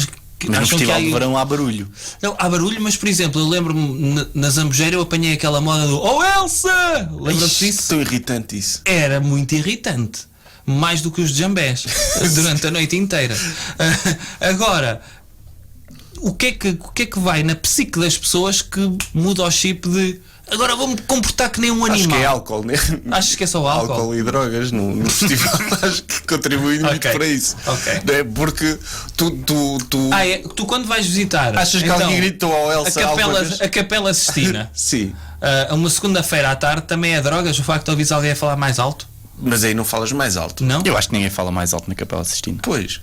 no festival de verão há barulho. Não, há barulho, mas por exemplo, eu lembro-me na Zambujeira eu apanhei aquela moda do Oh Elsa! Lembra-se disso? Tão irritante isso. Era muito irritante. Mais do que os jambés durante a noite inteira. Agora, o que é que vai na psique das pessoas que muda o chip de agora vou-me comportar que nem um animal? Acho que é álcool, né? Achas que é só álcool? Álcool e drogas no festival. Acho que contribui muito para isso. Ok. Porque tu quando vais visitar, achas que alguém gritou ao Elsa a Capela Sistina, sim. Uma segunda-feira à tarde também é drogas, o facto de ouvires alguém a falar mais alto? Mas aí não falas mais alto. Não? Eu acho que ninguém fala mais alto na Capela Sistina. Pois.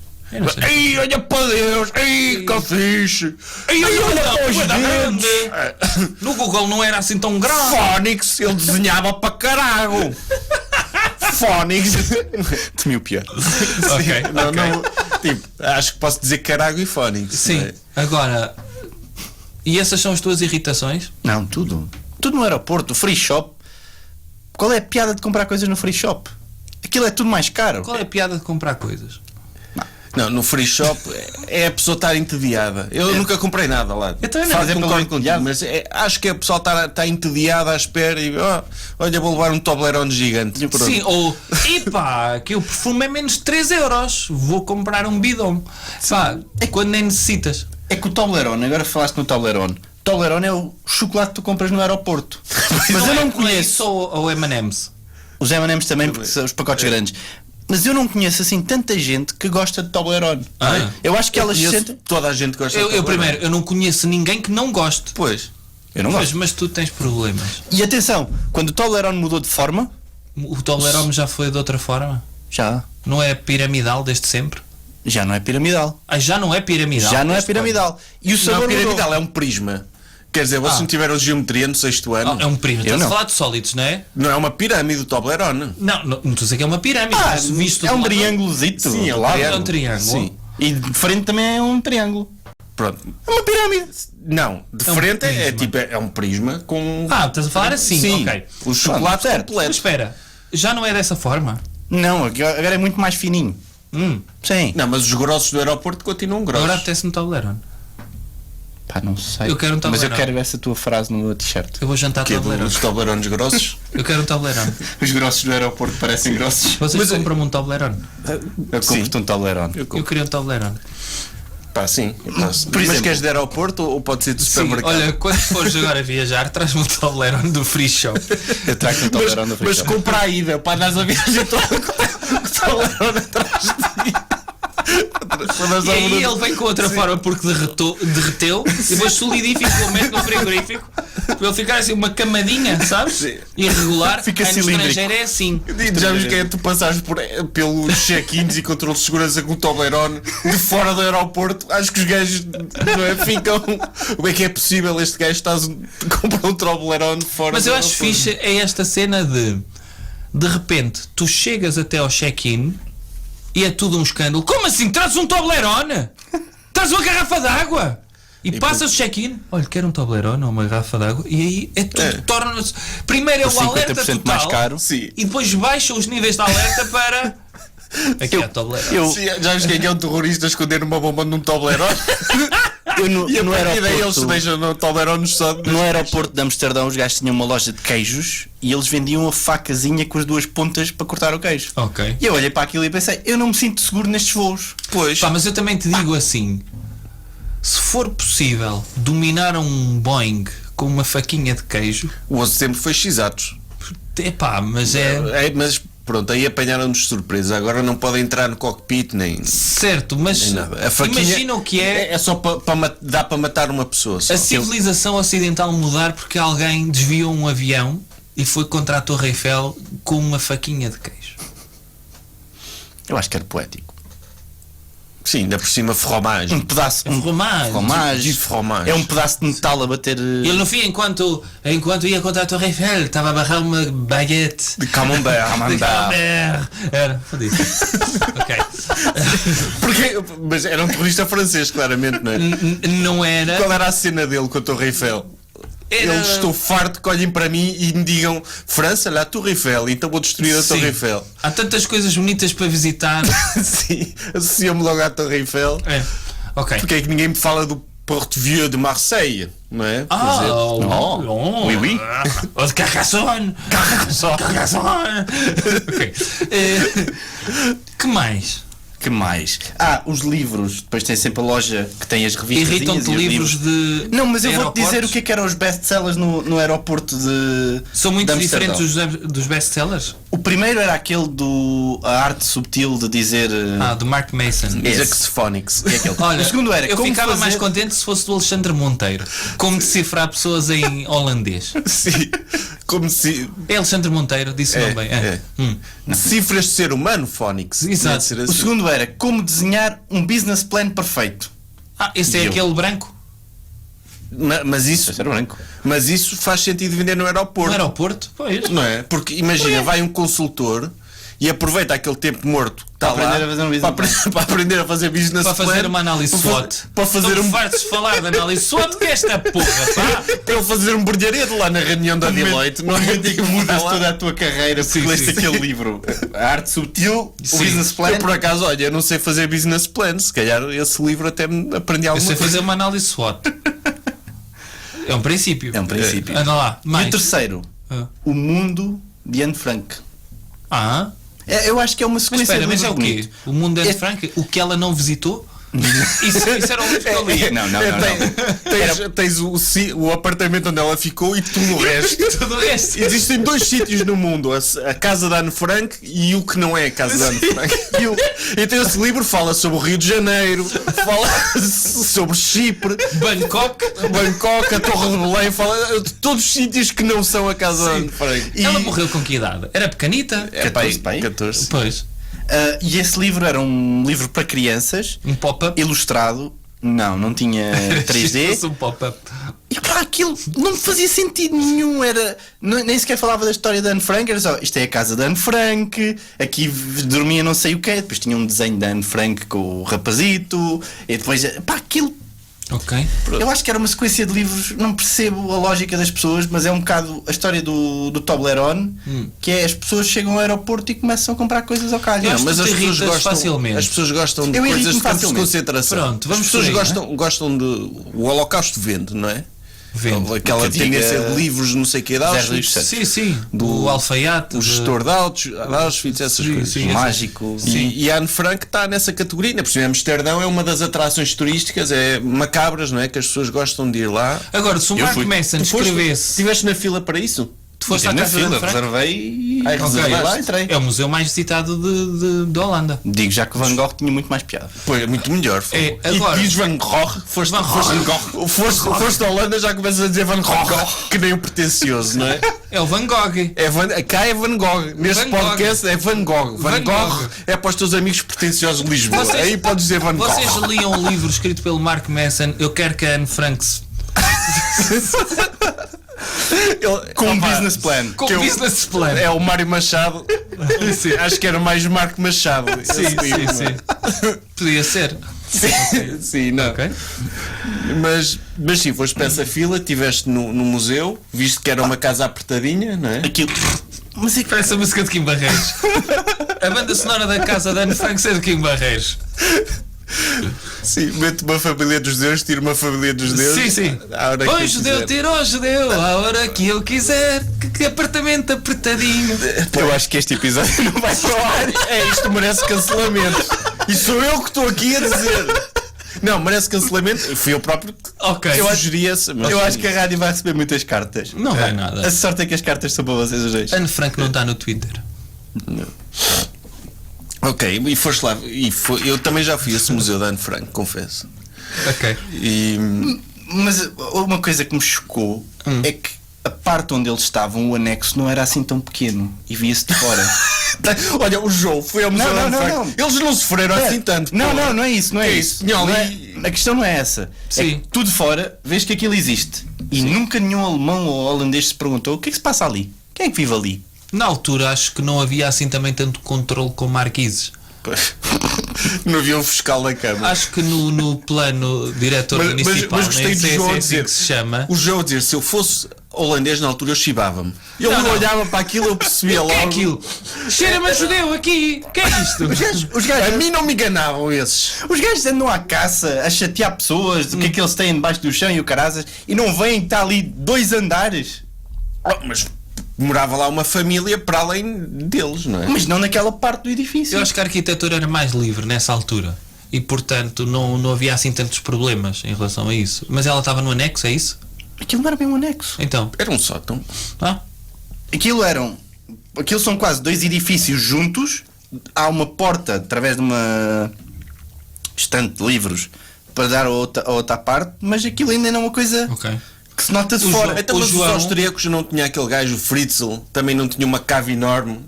Ei, olha para Deus! Ei, que fixe! Ei, olha para Deus! No Google não era assim tão grave. Fónix, ele desenhava para caralho! Fónix! Temi o pior. Ok. Não, tipo, acho que posso dizer caralho e Fónix. Sim, agora. E essas são as tuas irritações? Não, tudo. Tudo no aeroporto, free shop. Qual é a piada de comprar coisas no free shop? Aquilo é tudo mais caro. Qual é a piada de comprar coisas? Não, no free shop é a pessoa estar entediada. Eu nunca comprei nada lá. Eu também não. Fazer pelo concordo contigo, entediado. mas acho que a pessoa está entediada à espera e olha, vou levar um Toblerone gigante. Sim, ou epá, que o perfume é menos de 3 euros, vou comprar um bidon. Pá, quando nem necessitas. É que o Toblerone, agora falaste no Toblerone. Toblerone é o chocolate que tu compras no aeroporto. Mas eu não conheço. Ou M&M's. Os M&M's também, porque são os pacotes grandes. Mas eu não conheço assim tanta gente que gosta de Toblerone. Eu acho que elas se sentem. Toda a gente gosta de Eu Toblerone. primeiro, eu não conheço ninguém que não goste. Pois. Eu não gosto. Mas tu tens problemas. E atenção, quando o Toblerone mudou de forma, O Toblerone já foi de outra forma? já Não é piramidal desde sempre? não é piramidal. Já não é piramidal? Já não é piramidal. E o Não sabor é piramidal, mudou. é um prisma. Quer dizer, vocês não tiveram geometria no 6º ano? É um prisma. Eu Estás a não. falar de sólidos, não é? Não é uma pirâmide o Toblerone. Não estou a dizer que é uma pirâmide. mas visto é de um lado- triângulozito. Sim, é um de lado. É um triângulo. Sim. E de frente também é um triângulo. Pronto. É uma pirâmide. Não, de um frente é prisma. tipo, é um prisma com. Estás a falar assim? Sim, Ok. o chocolate certo. Mas completo. espera, já não é dessa forma? Não, agora é muito mais fininho. Sim. Não, mas os grossos do aeroporto continuam grossos. Agora apetece-me Toblerone. Pá, não sei. Eu quero um Mas eu Toblerone. quero essa tua frase no meu t-shirt. Eu vou jantar Que é Toblerone. dos Toblerones grossos. Eu quero um Toblerone. Os grossos do aeroporto parecem grossos. Vocês compram-me um Toblerone? Eu compro-te um Toblerone. Eu queria um Toblerone. Pá, sim. Mas exemplo- queres de aeroporto ou pode ser de Sim, supermercado? olha, quando fores agora viajar, traz-me o Toblerone do Free Shop. Eu trago um Toblerone no Mas Free Shop. compra a ida, para andares a viagem toda com o Toblerone atrás de ti. E aí ele vem com outra forma porque derreteu e depois solidificou, mete no frigorífico para ele ficar assim uma camadinha, sabes? Sim. Irregular. Fica Aí no cilíndrico. estrangeiro é assim. Já viste que é tu passares pelos check-ins e controles de segurança com o Toblerone de fora do aeroporto? Acho que os gajos não é, ficam. Como é que é possível este gajo comprar um Toblerone fora Mas do eu acho aeroporto? fixe é esta cena de repente tu chegas até ao check-in e é tudo um escândalo. Como assim? Traz um Toblerone? Traz uma garrafa de água? E passas o check-in, olha, quero um Toblerone ou uma garrafa de água, e aí é tudo, torna-se. Primeiro é Por o alerta 50% total, mais caro. Sim. e depois baixa os níveis de alerta para. Aqui é Toblerone. Sim, já viste quem é um terrorista a esconder uma bomba num Toblerone? Eu no, E a no partir daí eles se aeroporto, deixam no Toblerone só. no aeroporto de Amsterdão, os gajos tinham uma loja de queijos e eles vendiam a facazinha com as duas pontas para cortar o queijo. Ok. E eu olhei para aquilo e pensei, eu não me sinto seguro nestes voos. Pois. Pá, mas eu também te digo assim: se for possível dominar um Boeing com uma faquinha de queijo, O 11 de setembro foi X-atos. epá, mas é. Mas pronto, aí apanharam-nos de surpresa. Agora não podem entrar no cockpit nem Certo, mas nada. A faquinha imagina o que é É só dá para matar uma pessoa. Só. a civilização ocidental mudar porque alguém desviou um avião e foi contra a Torre Eiffel com uma faquinha de queijo. Eu acho que era poético. Sim, ainda por cima fromage. Um pedaço. Fromage. De fromage. É um pedaço de metal a bater. Ele no fim, enquanto ia contra a Torre Eiffel, estava a barrar uma baguete De camembert. de camembert. Era, fodido. Ok. Porque, mas era um terrorista francês, claramente, não é? Não era. Qual era a cena dele com a Torre Eiffel? Era- Eles estou farto que olhem para mim e me digam França, lá a Torre Eiffel, então vou destruir a Torre Sim. Eiffel. Há tantas coisas bonitas para visitar. Sim, associa-me logo à Torre Eiffel. É. Ok. Porque é que ninguém me fala do Porto Vieux de Marseille, não é? Por exemplo. Oui, oui. Ou de Carcassonne. Carcassonne. Ok. Que mais? Que mais? Os livros. Depois tem sempre a loja que tem as revistas. Irritam-te livros de. Não, mas eu vou-te dizer aeroportos? o que eram os best-sellers no aeroporto de. São muito de Amsterdão. diferentes dos best-sellers? O primeiro era aquele do A Arte Subtil de dizer. Do Mark Mason. Esse. Phonics. É aquele. Olha, o segundo era eu como ficava fazer- mais contente se fosse do Alexandre Monteiro. Como decifrar pessoas em holandês. Sim, como se. É Alexandre Monteiro, disse não bem. Cifras de ser humano, Phonics. Exato. Deve ser O assim. segundo era como desenhar um business plan perfeito. Esse é E eu? aquele branco? Mas isso, Esse era branco. mas isso faz sentido vender no aeroporto. No aeroporto? Pois. Não é? Porque imagina, vai um consultor e aproveita aquele tempo morto que está Para aprender lá, a fazer um business para aprender a fazer business Para fazer plan, uma análise para fa- SWOT. para fazer Não um fartes falar de análise SWOT que esta porra, pá. para ele fazer um brilharedo lá na reunião da Deloitte, não é? que mudas toda a tua carreira porque Sim, leste sim. aquele livro. A Arte Subtil, o Sim. business plan. Eu por acaso, olha, eu não sei fazer business plan, se calhar esse livro até me aprendi Eu alguma sei coisa. fazer uma análise SWOT. É um princípio. É um princípio. Anda lá. E Mais. o terceiro, Ah. O Mundo de Anne Frank. Eu acho que é uma Mas sequência espera, de mas é o livros quê? bonitos. O mundo é de Franca? O que ela não visitou? Isso era um livro que eu li. Não. Tens o apartamento onde ela ficou e tudo o resto. Tudo o resto. Existem dois sítios no mundo, a casa da Anne Frank e o que não é a casa da Anne Frank. Então esse livro fala sobre o Rio de Janeiro, fala sobre Chipre, Bangkok. Bangkok, a Torre de Belém, fala de todos os sítios que não são a casa da Anne Frank. Ela morreu com que idade? Era pequenita? É pá, 14, pai. 14. Pois. E esse livro era um livro para crianças, Um pop-up. ilustrado. Não tinha 3D. Fosse um pop-up. E pá, aquilo não fazia sentido nenhum. Nem sequer falava da história da Anne Frank. Era só, isto é a casa da Anne Frank. Aqui dormia não sei o quê. Depois tinha um desenho da Anne Frank com o rapazito. E depois, pá, aquilo. Ok. Eu acho que era uma sequência de livros. Não percebo a lógica das pessoas, mas é um bocado a história do Toblerone. Que é as pessoas chegam ao aeroporto e começam a comprar coisas ao calho. Eu Não, acho mas que as te pessoas irritas gostam, facilmente. as pessoas gostam de Eu coisas irrito-me de campos de facilmente. concentração. Pronto, vamos as pessoas por aí, gostam de. O Holocausto vende, não é? Vende. Aquela Que diga tendência de livros, não sei o que, de Auschwitz, Sim. Do alfaiate. o gestor de Auschwitz, essas Sim, coisas. sim. Mágico. E Anne Frank está nessa categoria. Ainda por cima, Amsterdão é uma das atrações turísticas, é macabras, não é? Que as pessoas gostam de ir lá. Agora, se o Mark Manson escrevesse. Estiveste na fila para isso? Tu foste à na casa de fila, Anne Frank? reservei e Ai, reservei reservaste? lá, entrei. É o museu mais visitado de Holanda. Digo já que o Van Gogh tinha muito mais piada. Pois, é muito melhor. É, agora- E diz Van Gogh, foste à Holanda, já começas a dizer Van Gogh, que nem o pretencioso, não é? É o Van Gogh. Cá é Van Gogh, neste Van Gogh. podcast é Van Gogh. Van Van Gogh Gogh. é para os teus amigos pretenciosos de Lisboa. Vocês- Aí podes dizer Van Gogh. Vocês liam um livro escrito pelo Mark Manson, Eu Quero que a Anne Frank se... Com um business plan. Com Que business plan. É o Mário Machado. Sim, acho que era mais Marco Machado. Sim. Podia ser. Sim, não. Ok. Mas sim, foste para essa fila, estiveste no museu, viste que era uma casa apertadinha, não é? Aquilo. Mas é que Parece a música de Kim Barreiros. A banda sonora da casa da Anne Frank é de Kim Barreiros. Sim, mete uma família dos deuses, tira uma família dos deuses. Sim. À hora que Oi, eu judeu, quiser. tira o judeu, à hora que eu quiser. Que apartamento apertadinho. eu acho que este episódio não vai falar. Isto merece cancelamento. E sou eu que estou aqui a dizer. Não, merece cancelamento. Fui eu próprio que Ok. eu sugeria-se. Eu acho que a rádio vai receber muitas cartas. Não vai nada. A sorte é que as cartas são para vocês os dois. Anne Frank não está no Twitter. Ok, e foste lá. Eu também já fui a esse museu da Anne Frank, confesso. Ok. E. Mas uma coisa que me chocou é que a parte onde eles estavam, o anexo, não era assim tão pequeno e via-se de fora. Olha, o João foi ao museu da Anne Frank. Eles não sofreram assim tanto. Não, pô. não é isso, não é Que isso. isso? Tinha Não ali- é- a questão não é essa. É Sim. que tu de fora vês que aquilo existe. E nunca nenhum alemão ou holandês se perguntou o que é que se passa ali? Quem é que vive ali? Na altura acho que não havia assim também tanto controle com marquises. Não havia um fiscal na Câmara. Acho que no plano diretor municipal, mas gostei nem do sei João se é a assim dizer. que se chama. O João a dizer, se eu fosse holandês na altura eu chibava-me. Ele Não, não. olhava para aquilo, eu percebia O que é logo. aquilo? Cheira-me a judeu aqui! O que é isto? Os gajos, A mim não me enganavam esses. os gajos andam à caça a chatear pessoas do que é que eles têm debaixo do chão e o caraças e não vêm que está ali 2 andares. Mas morava lá uma família para além deles, não é? Mas não naquela parte do edifício. Eu acho que a arquitetura era mais livre nessa altura. E portanto não havia assim tantos problemas em relação a isso. Mas ela estava no anexo, é isso? Aquilo não era bem um anexo. Então. Era um sótão. Ah? Aquilo são quase 2 edifícios juntos. Há uma porta através de uma estante de livros para dar a outra parte, mas aquilo ainda não é uma coisa Ok. que se nota de O fora. João- Então, O mas João- os austríacos não tinha aquele gajo, o Fritzl, também não tinha uma cave enorme.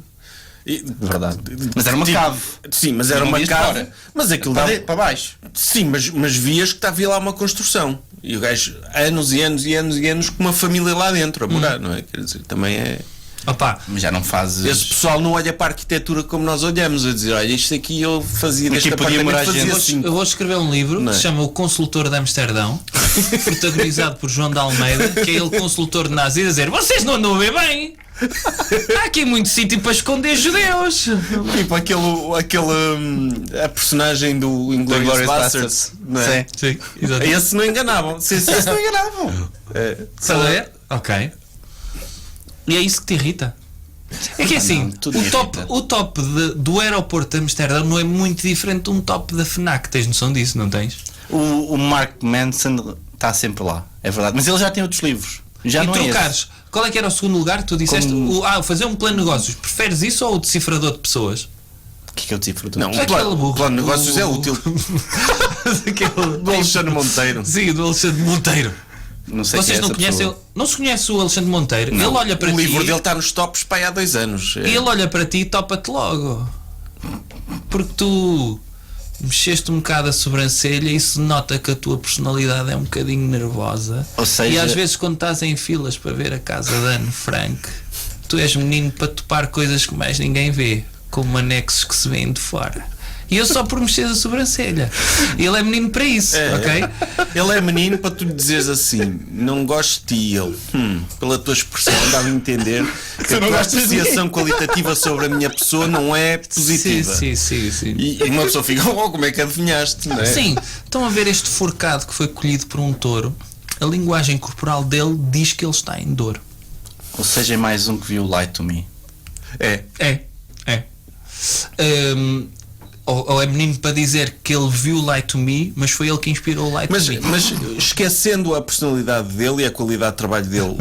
Verdade. Mas era uma Tipo, cave. Sim, mas era Não uma vias de cave. fora. Mas aquilo Para, dava. para baixo. Sim, mas vias que havia lá uma construção. E o gajo, anos e anos e anos e anos, com uma família lá dentro a morar, não é? Quer dizer, também é. Opa, Mas já não fazes. Esse pessoal não olha para a arquitetura como nós olhamos, a dizer, olha, isto aqui eu fazia neste Aqui podia apartamento, morar fazia gente. assim. eu vou escrever um livro Não que é? se chama O Consultor de Amsterdão, protagonizado por João de Almeida, que é ele consultor de nazis, a dizer: vocês não andam a ver bem! Há aqui muito sítio para esconder judeus! Tipo a personagem do Inglourious Inglourious Basterds, não é? Sim, exatamente. Esse não enganavam. Sim, sim. Não enganavam. Estás a ver? Ok. E é isso que te irrita? É que assim, tudo me irrita. o top do aeroporto de Amsterdão não é muito diferente de um top da FNAC. Tens noção disso, não tens? O Mark Manson está sempre lá, é verdade. Mas ele já tem outros livros. Já e não é trocares, qual é que era o segundo lugar que tu disseste? Fazer um plano de negócios. Preferes isso ou o decifrador de pessoas? esse. O que é o decifro? Não, Aquele o burro. plano de negócios é útil. Aquele- Do Alexandre Monteiro. Sim, do Alexandre Monteiro. Não sei Vocês quem é não essa conhecem pessoa. ele? Não se conhece o Alexandre Monteiro? Ele olha para O ti. livro dele está nos tops para aí há 2 anos. E ele olha para ti e topa-te logo. Porque tu mexeste um bocado a sobrancelha e se nota que a tua personalidade é um bocadinho nervosa. Ou seja- E às vezes quando estás em filas para ver a casa da Anne Frank, tu és menino para topar coisas que mais ninguém vê, como anexos que se vêem de fora. E eu só por mexer a sobrancelha. Ele é menino para isso, ok? Ele é menino para tu lhe dizeres assim, não gosto de ti. E ele, pela tua expressão, dá-me a entender que a não tua gostas de mim. apreciação qualitativa sobre a minha pessoa não é positiva. Sim. E uma pessoa fica, como é que adivinhaste? Não é? Sim, estão a ver este forcado que foi colhido por um touro a linguagem corporal dele diz que ele está em dor. Ou seja, é mais um que viu Lie to Me. É. Ou é menino para dizer que ele viu Lie to Me, mas foi ele que inspirou o Lie to Me. Mas esquecendo a personalidade dele e a qualidade de trabalho dele,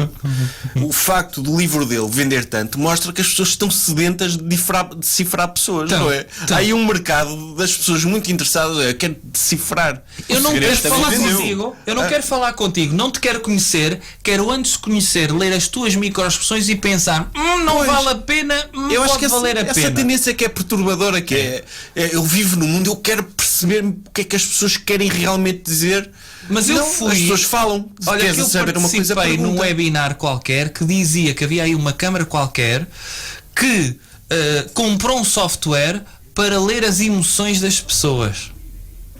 o facto do livro dele vender tanto mostra que as pessoas estão sedentas de decifrar pessoas, Então, não é? Há aí um mercado das pessoas muito interessadas, quer decifrar. Eu não quero falar vendeu. contigo. Eu não quero falar contigo. Não te quero conhecer. Quero antes de conhecer, ler as tuas microexpressões e pensar, não Pois. vale a pena, Eu acho pode que valer a essa pena. tendência que é perturbadora, que é eu vivo no mundo, eu quero perceber o que é que as pessoas querem realmente dizer. Mas eu Não, fui. as pessoas falam. Se Olha, queres que eu saber uma coisa, participei num pergunta. webinar qualquer que dizia que havia aí uma câmara qualquer que comprou um software para ler as emoções das pessoas.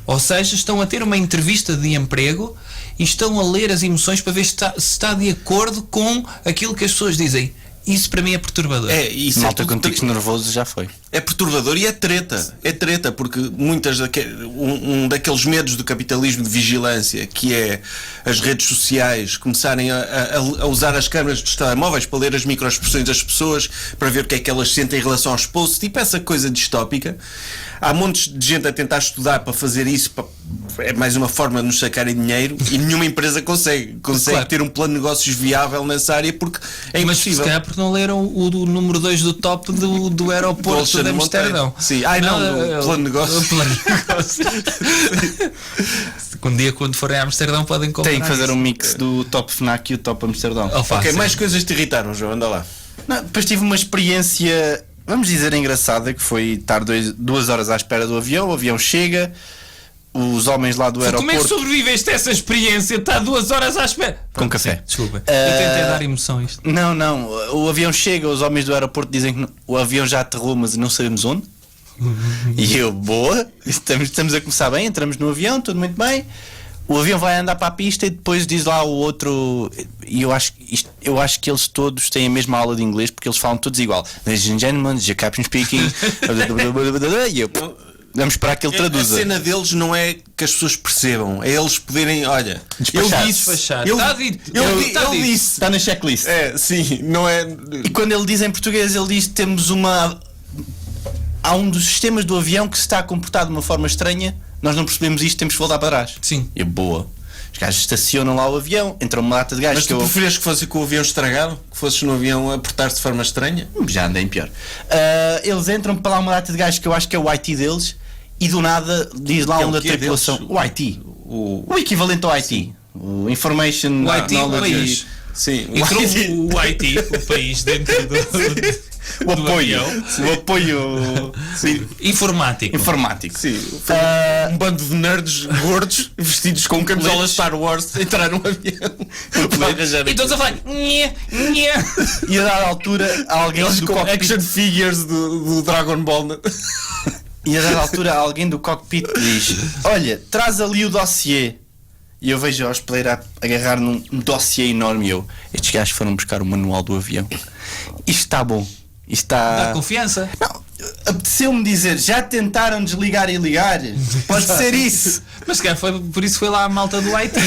Ou seja, estão a ter uma entrevista de emprego e estão a ler as emoções para ver se está de acordo com aquilo que as pessoas dizem. Isso para mim é perturbador. Isso Malta é com tudo- tiques nervosos já foi. É perturbador e é treta, porque um daqueles medos do capitalismo de vigilância, que é as redes sociais começarem a usar as câmaras dos telemóveis para ler as microexpressões das pessoas, para ver o que é que elas sentem em relação aos posts, tipo essa coisa distópica. Há montes de gente a tentar estudar para fazer isso, é mais uma forma de nos sacarem dinheiro, e nenhuma empresa consegue Claro. ter um plano de negócios viável nessa área, porque é Mas se impossível. calhar porque não leram o do número 2 do top do aeroporto Alexandre de Amsterdão. Monteiro. Sim. Ai, não, do plano de negócio. O plano de negócio. Um dia, quando forem a Amsterdão, podem comprar. Tem que fazer isso. um mix do Top Fnac e o Top Amsterdão. Oh, Ok, fácil. mais coisas te irritaram, João, anda lá. Não, depois tive uma experiência, vamos dizer, engraçada, que foi estar 2 horas à espera do avião. O avião chega, os homens lá do Como é que aeroporto sobreviveste a essa experiência? Está 2 horas à espera. com café. Sim, desculpa. Eu tentei dar emoção a isto. Não, o avião chega, os homens do aeroporto dizem que o avião já aterrou, mas não sabemos onde. E eu, boa, estamos a começar bem, entramos no avião, tudo muito bem. O avião vai andar para a pista e depois diz lá o outro. E eu acho que eles todos têm a mesma aula de inglês, porque eles falam todos igual. Ladies and gentlemen, the captain speaking. E eu, vamos esperar que ele A traduza. cena deles não é que as pessoas percebam, é eles poderem, olha, Despachar. ele disse, Despachar. ele, Tá dito. ele, Tá ele dito. disse, Está na checklist. é, sim, não é, E quando ele diz em português, ele diz que temos uma. Há um dos sistemas do avião que se está a comportar de uma forma estranha, nós não percebemos isto, temos que voltar para trás. Sim. E boa. Os gajos estacionam lá o avião, entra uma data de gajos mas que tu eu preferias que fosse com o avião estragado, que fosses no avião a portar-se de forma estranha? já andei pior. Eles entram para lá uma data de gajos que eu acho que é o IT deles, e do nada diz lá Que é um o da quê tripulação. deles? O IT. O O equivalente ao IT. O Information O IT, Knowledge. país. sim, Entrou o Haiti, o país dentro do O apoio. avião. O apoio Informático. informático. sim, foi um bando de nerds gordos vestidos com camisolas Star Wars entrar num avião. Vai arranjar E todos a falar. Nhê, nhê. E a dada altura alguém Eles do com cockpit. action figures do Dragon Ball. né? E a dada altura alguém do cockpit diz: olha, traz ali o dossiê. E eu vejo a hospedeira a agarrar num dossiê enorme. E eu, estes gajos foram buscar o manual do avião. Isto está bom. Isto está. Dá confiança. Não, apeteceu-me dizer: já tentaram desligar e ligar? Pode ser isso. Mas se calhar foi por isso foi lá a malta do Haiti.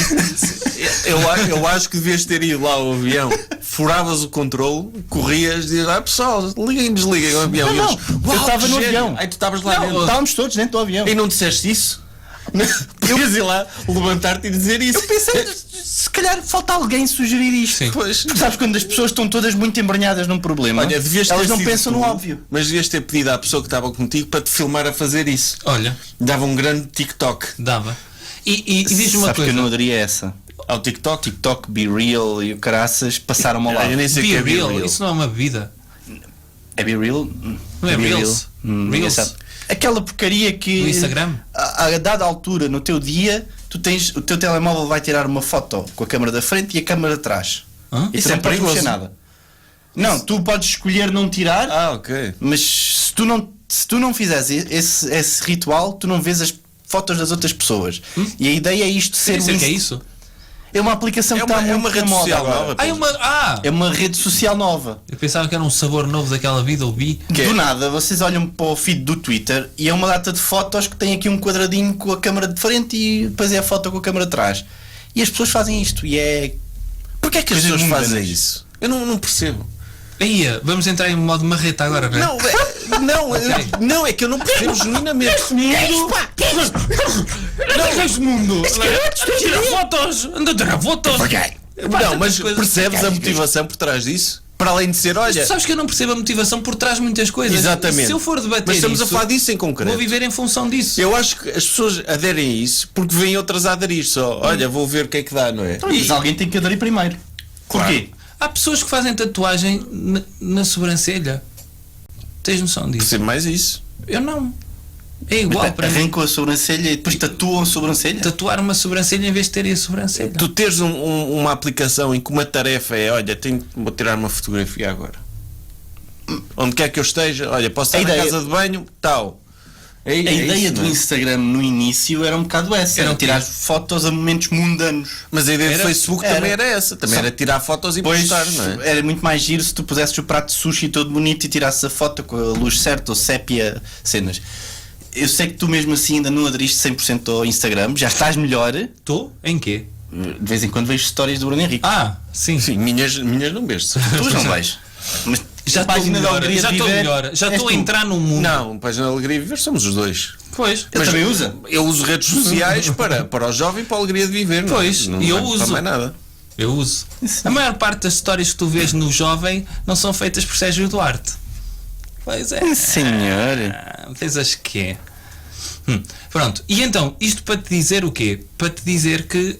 Eu acho que devias ter ido lá ao avião, furavas o controle, corrias e dizias, pessoal, liguem e desliguem o avião. Não, E não, eles, eu "Uau, estava que no gênio." avião. Aí tu estavas lá dentro. Estávamos todos dentro do avião. E não disseste isso? Podias ir lá, levantar-te e dizer isso. Eu pensei, se calhar falta alguém sugerir isto. Sim. Pois. Porque sabes quando as pessoas estão todas muito embranhadas num problema, Olha, devias ter elas não sido pensam tu, no óbvio. mas devias ter pedido à pessoa que estava contigo para te filmar a fazer isso. Olha, Dava um grande TikTok. dava. E diz uma Sabes coisa. que eu não aderia a essa. Ao TikTok? TikTok, Be Real e o caraças passaram-me ao lado. Eu nem sei o Be que é real, Be Real. isso não é uma bebida. É Be Real? Não é Be Reels? Real? Reels? Engraçado. Aquela porcaria que No Instagram? a dada altura no teu dia tu tens, o teu telemóvel vai tirar uma foto com a câmera da frente e a câmera de trás. Hã? Isso Isso não é podes perigoso. mexer nada. Não, tu podes escolher não tirar, Ah, ok. mas se tu não fizeres esse ritual, tu não vês as fotos das outras pessoas. E a ideia é isto ser Sei um que é isso? É uma aplicação É que está uma muito rede na moda social agora. nova. Ah, é uma. Ah! É uma rede social nova. Eu pensava que era um sabor novo daquela vida, ou bi. Do nada, vocês olham para o feed do Twitter e é uma data de fotos que tem aqui um quadradinho com a câmera de frente e depois é a foto com a câmera de trás. E as pessoas fazem isto e é. Porquê é que as Coisas pessoas fazem mundanas. isso? Eu não percebo. Aí, vamos entrar em modo marreta agora, não é? Não, é que eu não percebo genuinamente. Não, és mundo! Tira fotos! Anda a tirar fotos! Não, mas coisas- percebes a motivação por trás disso? Para além de ser, olha. Tu sabes que eu não percebo a motivação por trás de muitas coisas. Exatamente. Se eu for debater Mas estamos a isso, falar disso em concreto. vou viver em função disso. Eu acho que as pessoas aderem a isso porque vêm outras a aderir só. Olha, vou ver o que é que dá, não é? Mas alguém tem que aderir primeiro. Porquê? Há pessoas que fazem tatuagem na sobrancelha. Tens noção disso? Percebo mais isso. Eu não. É igual para mim. Arrancam a sobrancelha e depois tatuam a sobrancelha. Tatuar uma sobrancelha em vez de ter a sobrancelha. Tu teres uma aplicação em que uma tarefa é, olha, vou tirar uma fotografia agora. Onde quer que eu esteja, olha, posso estar A na ideia- casa de banho, tal. A ideia do Instagram no início era um bocado essa, Era era o quê? tirar fotos a momentos mundanos. Mas a ideia do Facebook era. também era essa. Também Só- era tirar fotos e Pois postar, não é? era muito mais giro se tu pusesses o prato de sushi todo bonito e tirasses a foto com a luz certa ou sépia cenas. Eu sei que tu mesmo assim ainda não aderiste 100% ao Instagram, já estás melhor. De Estou? Em quê? vez em quando vejo stories do Bruno Henrique. Ah, sim. Sim, minhas não vejo. Tu não vais. Mas Já a estou página da melhor. Alegria Já de estou Viver melhor. Já és estou a tu. entrar num mundo. Não, página da Alegria de Viver somos os dois. Pois. Ele também usa. Eu uso redes sociais para o jovem e para a alegria de viver. não é? Pois, não e eu é para uso. mais nada. Eu uso. A maior parte das histórias que tu vês no jovem não são feitas por Sérgio Duarte. Pois é. Senhor. Pensas que é. Pronto. E então, isto para te dizer o quê? Para te dizer que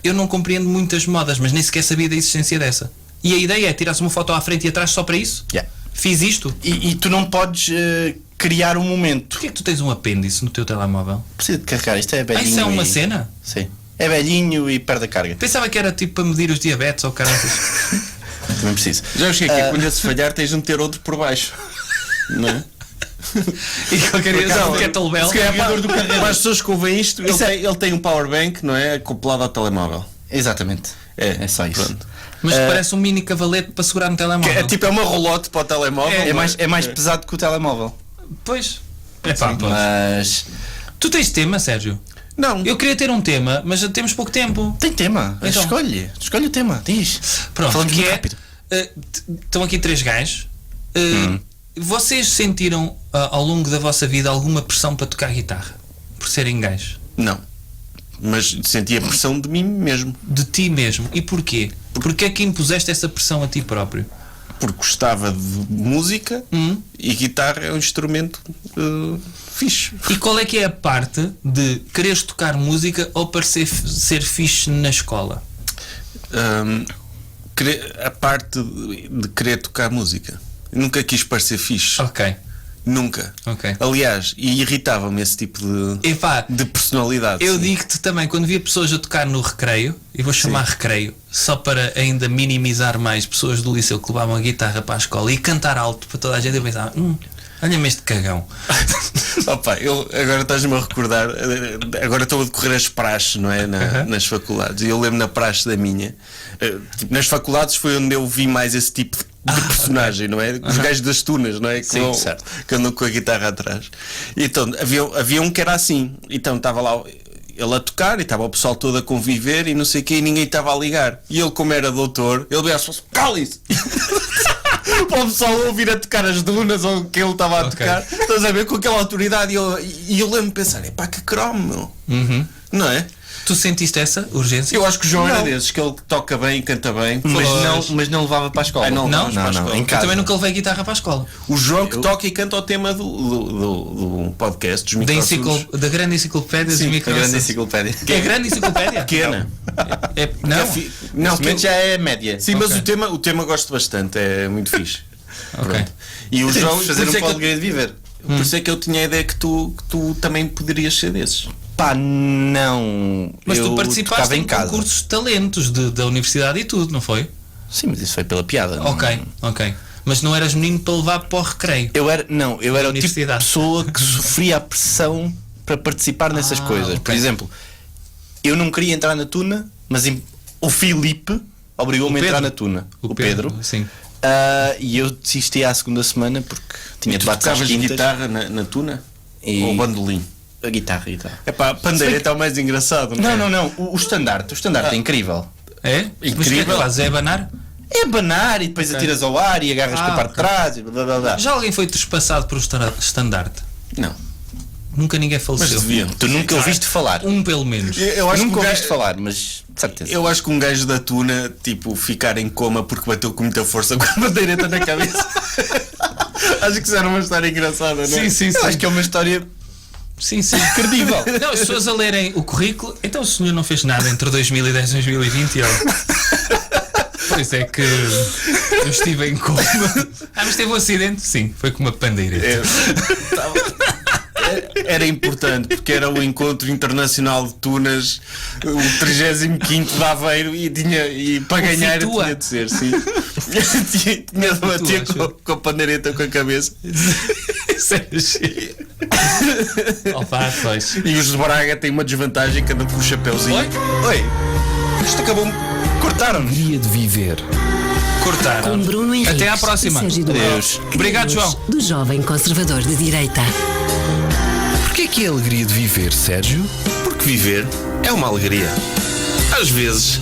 eu não compreendo muitas modas, mas nem sequer sabia da existência dessa. E a ideia é tirar-se uma foto à frente e atrás só para isso? Yeah. Fiz isto? E tu não podes criar um momento. Porquê é que tu tens um apêndice no teu telemóvel? Precisa de carregar, isto é velhinho. Isso é uma e- cena? Sim. É velhinho e perde a carga. Pensava que era tipo para medir os diabetes ou caralho. Também preciso. Já achei que quando esse falhar tens de meter outro por baixo. Não é? E qualquer dia Não, um kettlebell. Se calhar para as pessoas que ouvem isto, Isso é- ele tem um powerbank, não é? Acoplado ao telemóvel. Exatamente. É só isso. Pronto. Mas parece um mini cavalete para segurar no telemóvel. É uma rolote para o telemóvel. É mais pesado que o telemóvel. Pois. É pá, Mas. Tu tens tema, Sérgio? Não. Eu queria ter um tema, mas já temos pouco tempo. Tem tema. Então. Escolhe o tema. Diz. Pronto, Falamos que muito é. rápido. Estão aqui 3 gajos. Vocês sentiram ao longo da vossa vida alguma pressão para tocar guitarra? Por serem gajos? Não. Mas senti a pressão de mim mesmo. De ti mesmo. E porquê? Porquê é que impuseste essa pressão a ti próprio? Porque gostava de música e guitarra é um instrumento fixe. E qual é que é a parte de quereres tocar música ou parecer ser fixe na escola? A parte de querer tocar música. Eu nunca quis parecer fixe. Ok. Nunca. Ok. Aliás, e irritava-me esse tipo Epá, de personalidade. eu sim. digo-te também, quando via pessoas a tocar no recreio, e vou chamar recreio, só para ainda minimizar mais pessoas do liceu que levavam a guitarra para a escola e cantar alto para toda a gente, eu pensava, olha-me este cagão. Opa, agora estás-me a recordar. Agora estou a decorrer as praxes, não é? Nas faculdades. E eu lembro na praxe da minha. Tipo, nas faculdades foi onde eu vi mais esse tipo de personagem, não é? Os gajos das tunas, não é? Sim, certo. Que andam com a guitarra atrás. E então havia um que era assim. Então estava lá ele a tocar e estava o pessoal todo a conviver e não sei o quê, e ninguém estava a ligar. E ele, como era doutor, ele veio assim: cala-se! Para o pessoal ouvir a tocar as dunas ou o que ele estava a tocar, estás a ver, com aquela autoridade. E eu lembro de pensar: pá, que cromo, meu. Não é? Tu sentiste essa urgência? Eu acho que o João era desses, que ele toca bem e canta bem. Mas não levava para a escola. Ah, não, Não? para a escola. Em Eu casa. também nunca levei guitarra para a escola. O João que toca e canta o tema do podcast, dos microfones. Da grande enciclopédia dos A grande microfones. enciclopédia. É grande enciclopédia? Pequena. Não? Não, Neste momento já é média. sim, mas Ok. o tema gosto bastante, é muito fixe. Ok. E o João, fazer por isso é que alegria de viver. por isso é que eu tinha a ideia que tu também poderias ser desses. Pá, não. Mas eu tu participaste tocava em em casa. concursos de talentos da universidade e tudo, não foi? Sim, mas isso foi pela piada. não- Ok. Mas não eras menino para levar para o recreio. Eu era o tipo de Universidade. pessoa que sofria a pressão para participar nessas coisas. Por ok. exemplo, eu não queria entrar na tuna, mas o Filipe obrigou-me a entrar na tuna. O Pedro. Sim. E eu desisti à segunda semana porque tinha E tu debates às tocavas quintas. guitarra na tuna? E- Ou bandolim? A guitarra. É pá, a pandeireta é o mais engraçado, não é? Não. O estandarte. O estandarte é incrível. É? Mas o que é que fazes? É abanar? É abanar e depois atiras ao ar e agarras com a parte de trás e blá blá blá. Já alguém foi trespassado por um estandarte? Não. Nunca ninguém Mas faleceu. deviam. Tu nunca ouviste falar. Um pelo menos. Eu acho Nunca que ouviste falar, mas de certeza. Eu acho que um gajo da tuna, tipo, ficar em coma porque bateu com muita força com a bandeireta na cabeça. Acho que isso era uma história engraçada, não é? Sim. Eu acho que é uma história Sim. credível. Não, as pessoas a lerem o currículo, então o senhor não fez nada entre 2010 e 2020 e olha. Pois é que eu estive em coma. Mas teve um acidente? Sim, foi com uma pandeireta. Era importante porque era o encontro internacional de tunas, o 35º de Aveiro e para ganhar Fitua. tinha de ser, sim. tinha de bater com a pandeireta com a cabeça. Sério. Opa, pois. E os de Braga têm uma desvantagem que andam com o chapéuzinho. Oi, isto acabou. Cortaram-nos. Alegria de viver. Cortaram. Com Bruno Henriques Até à próxima. e Sérgio Duarte, Adeus. Obrigado, criadores João. Do Jovem Conservador de Direita. Porquê que é a alegria de viver, Sérgio? Porque viver é uma alegria. Às vezes.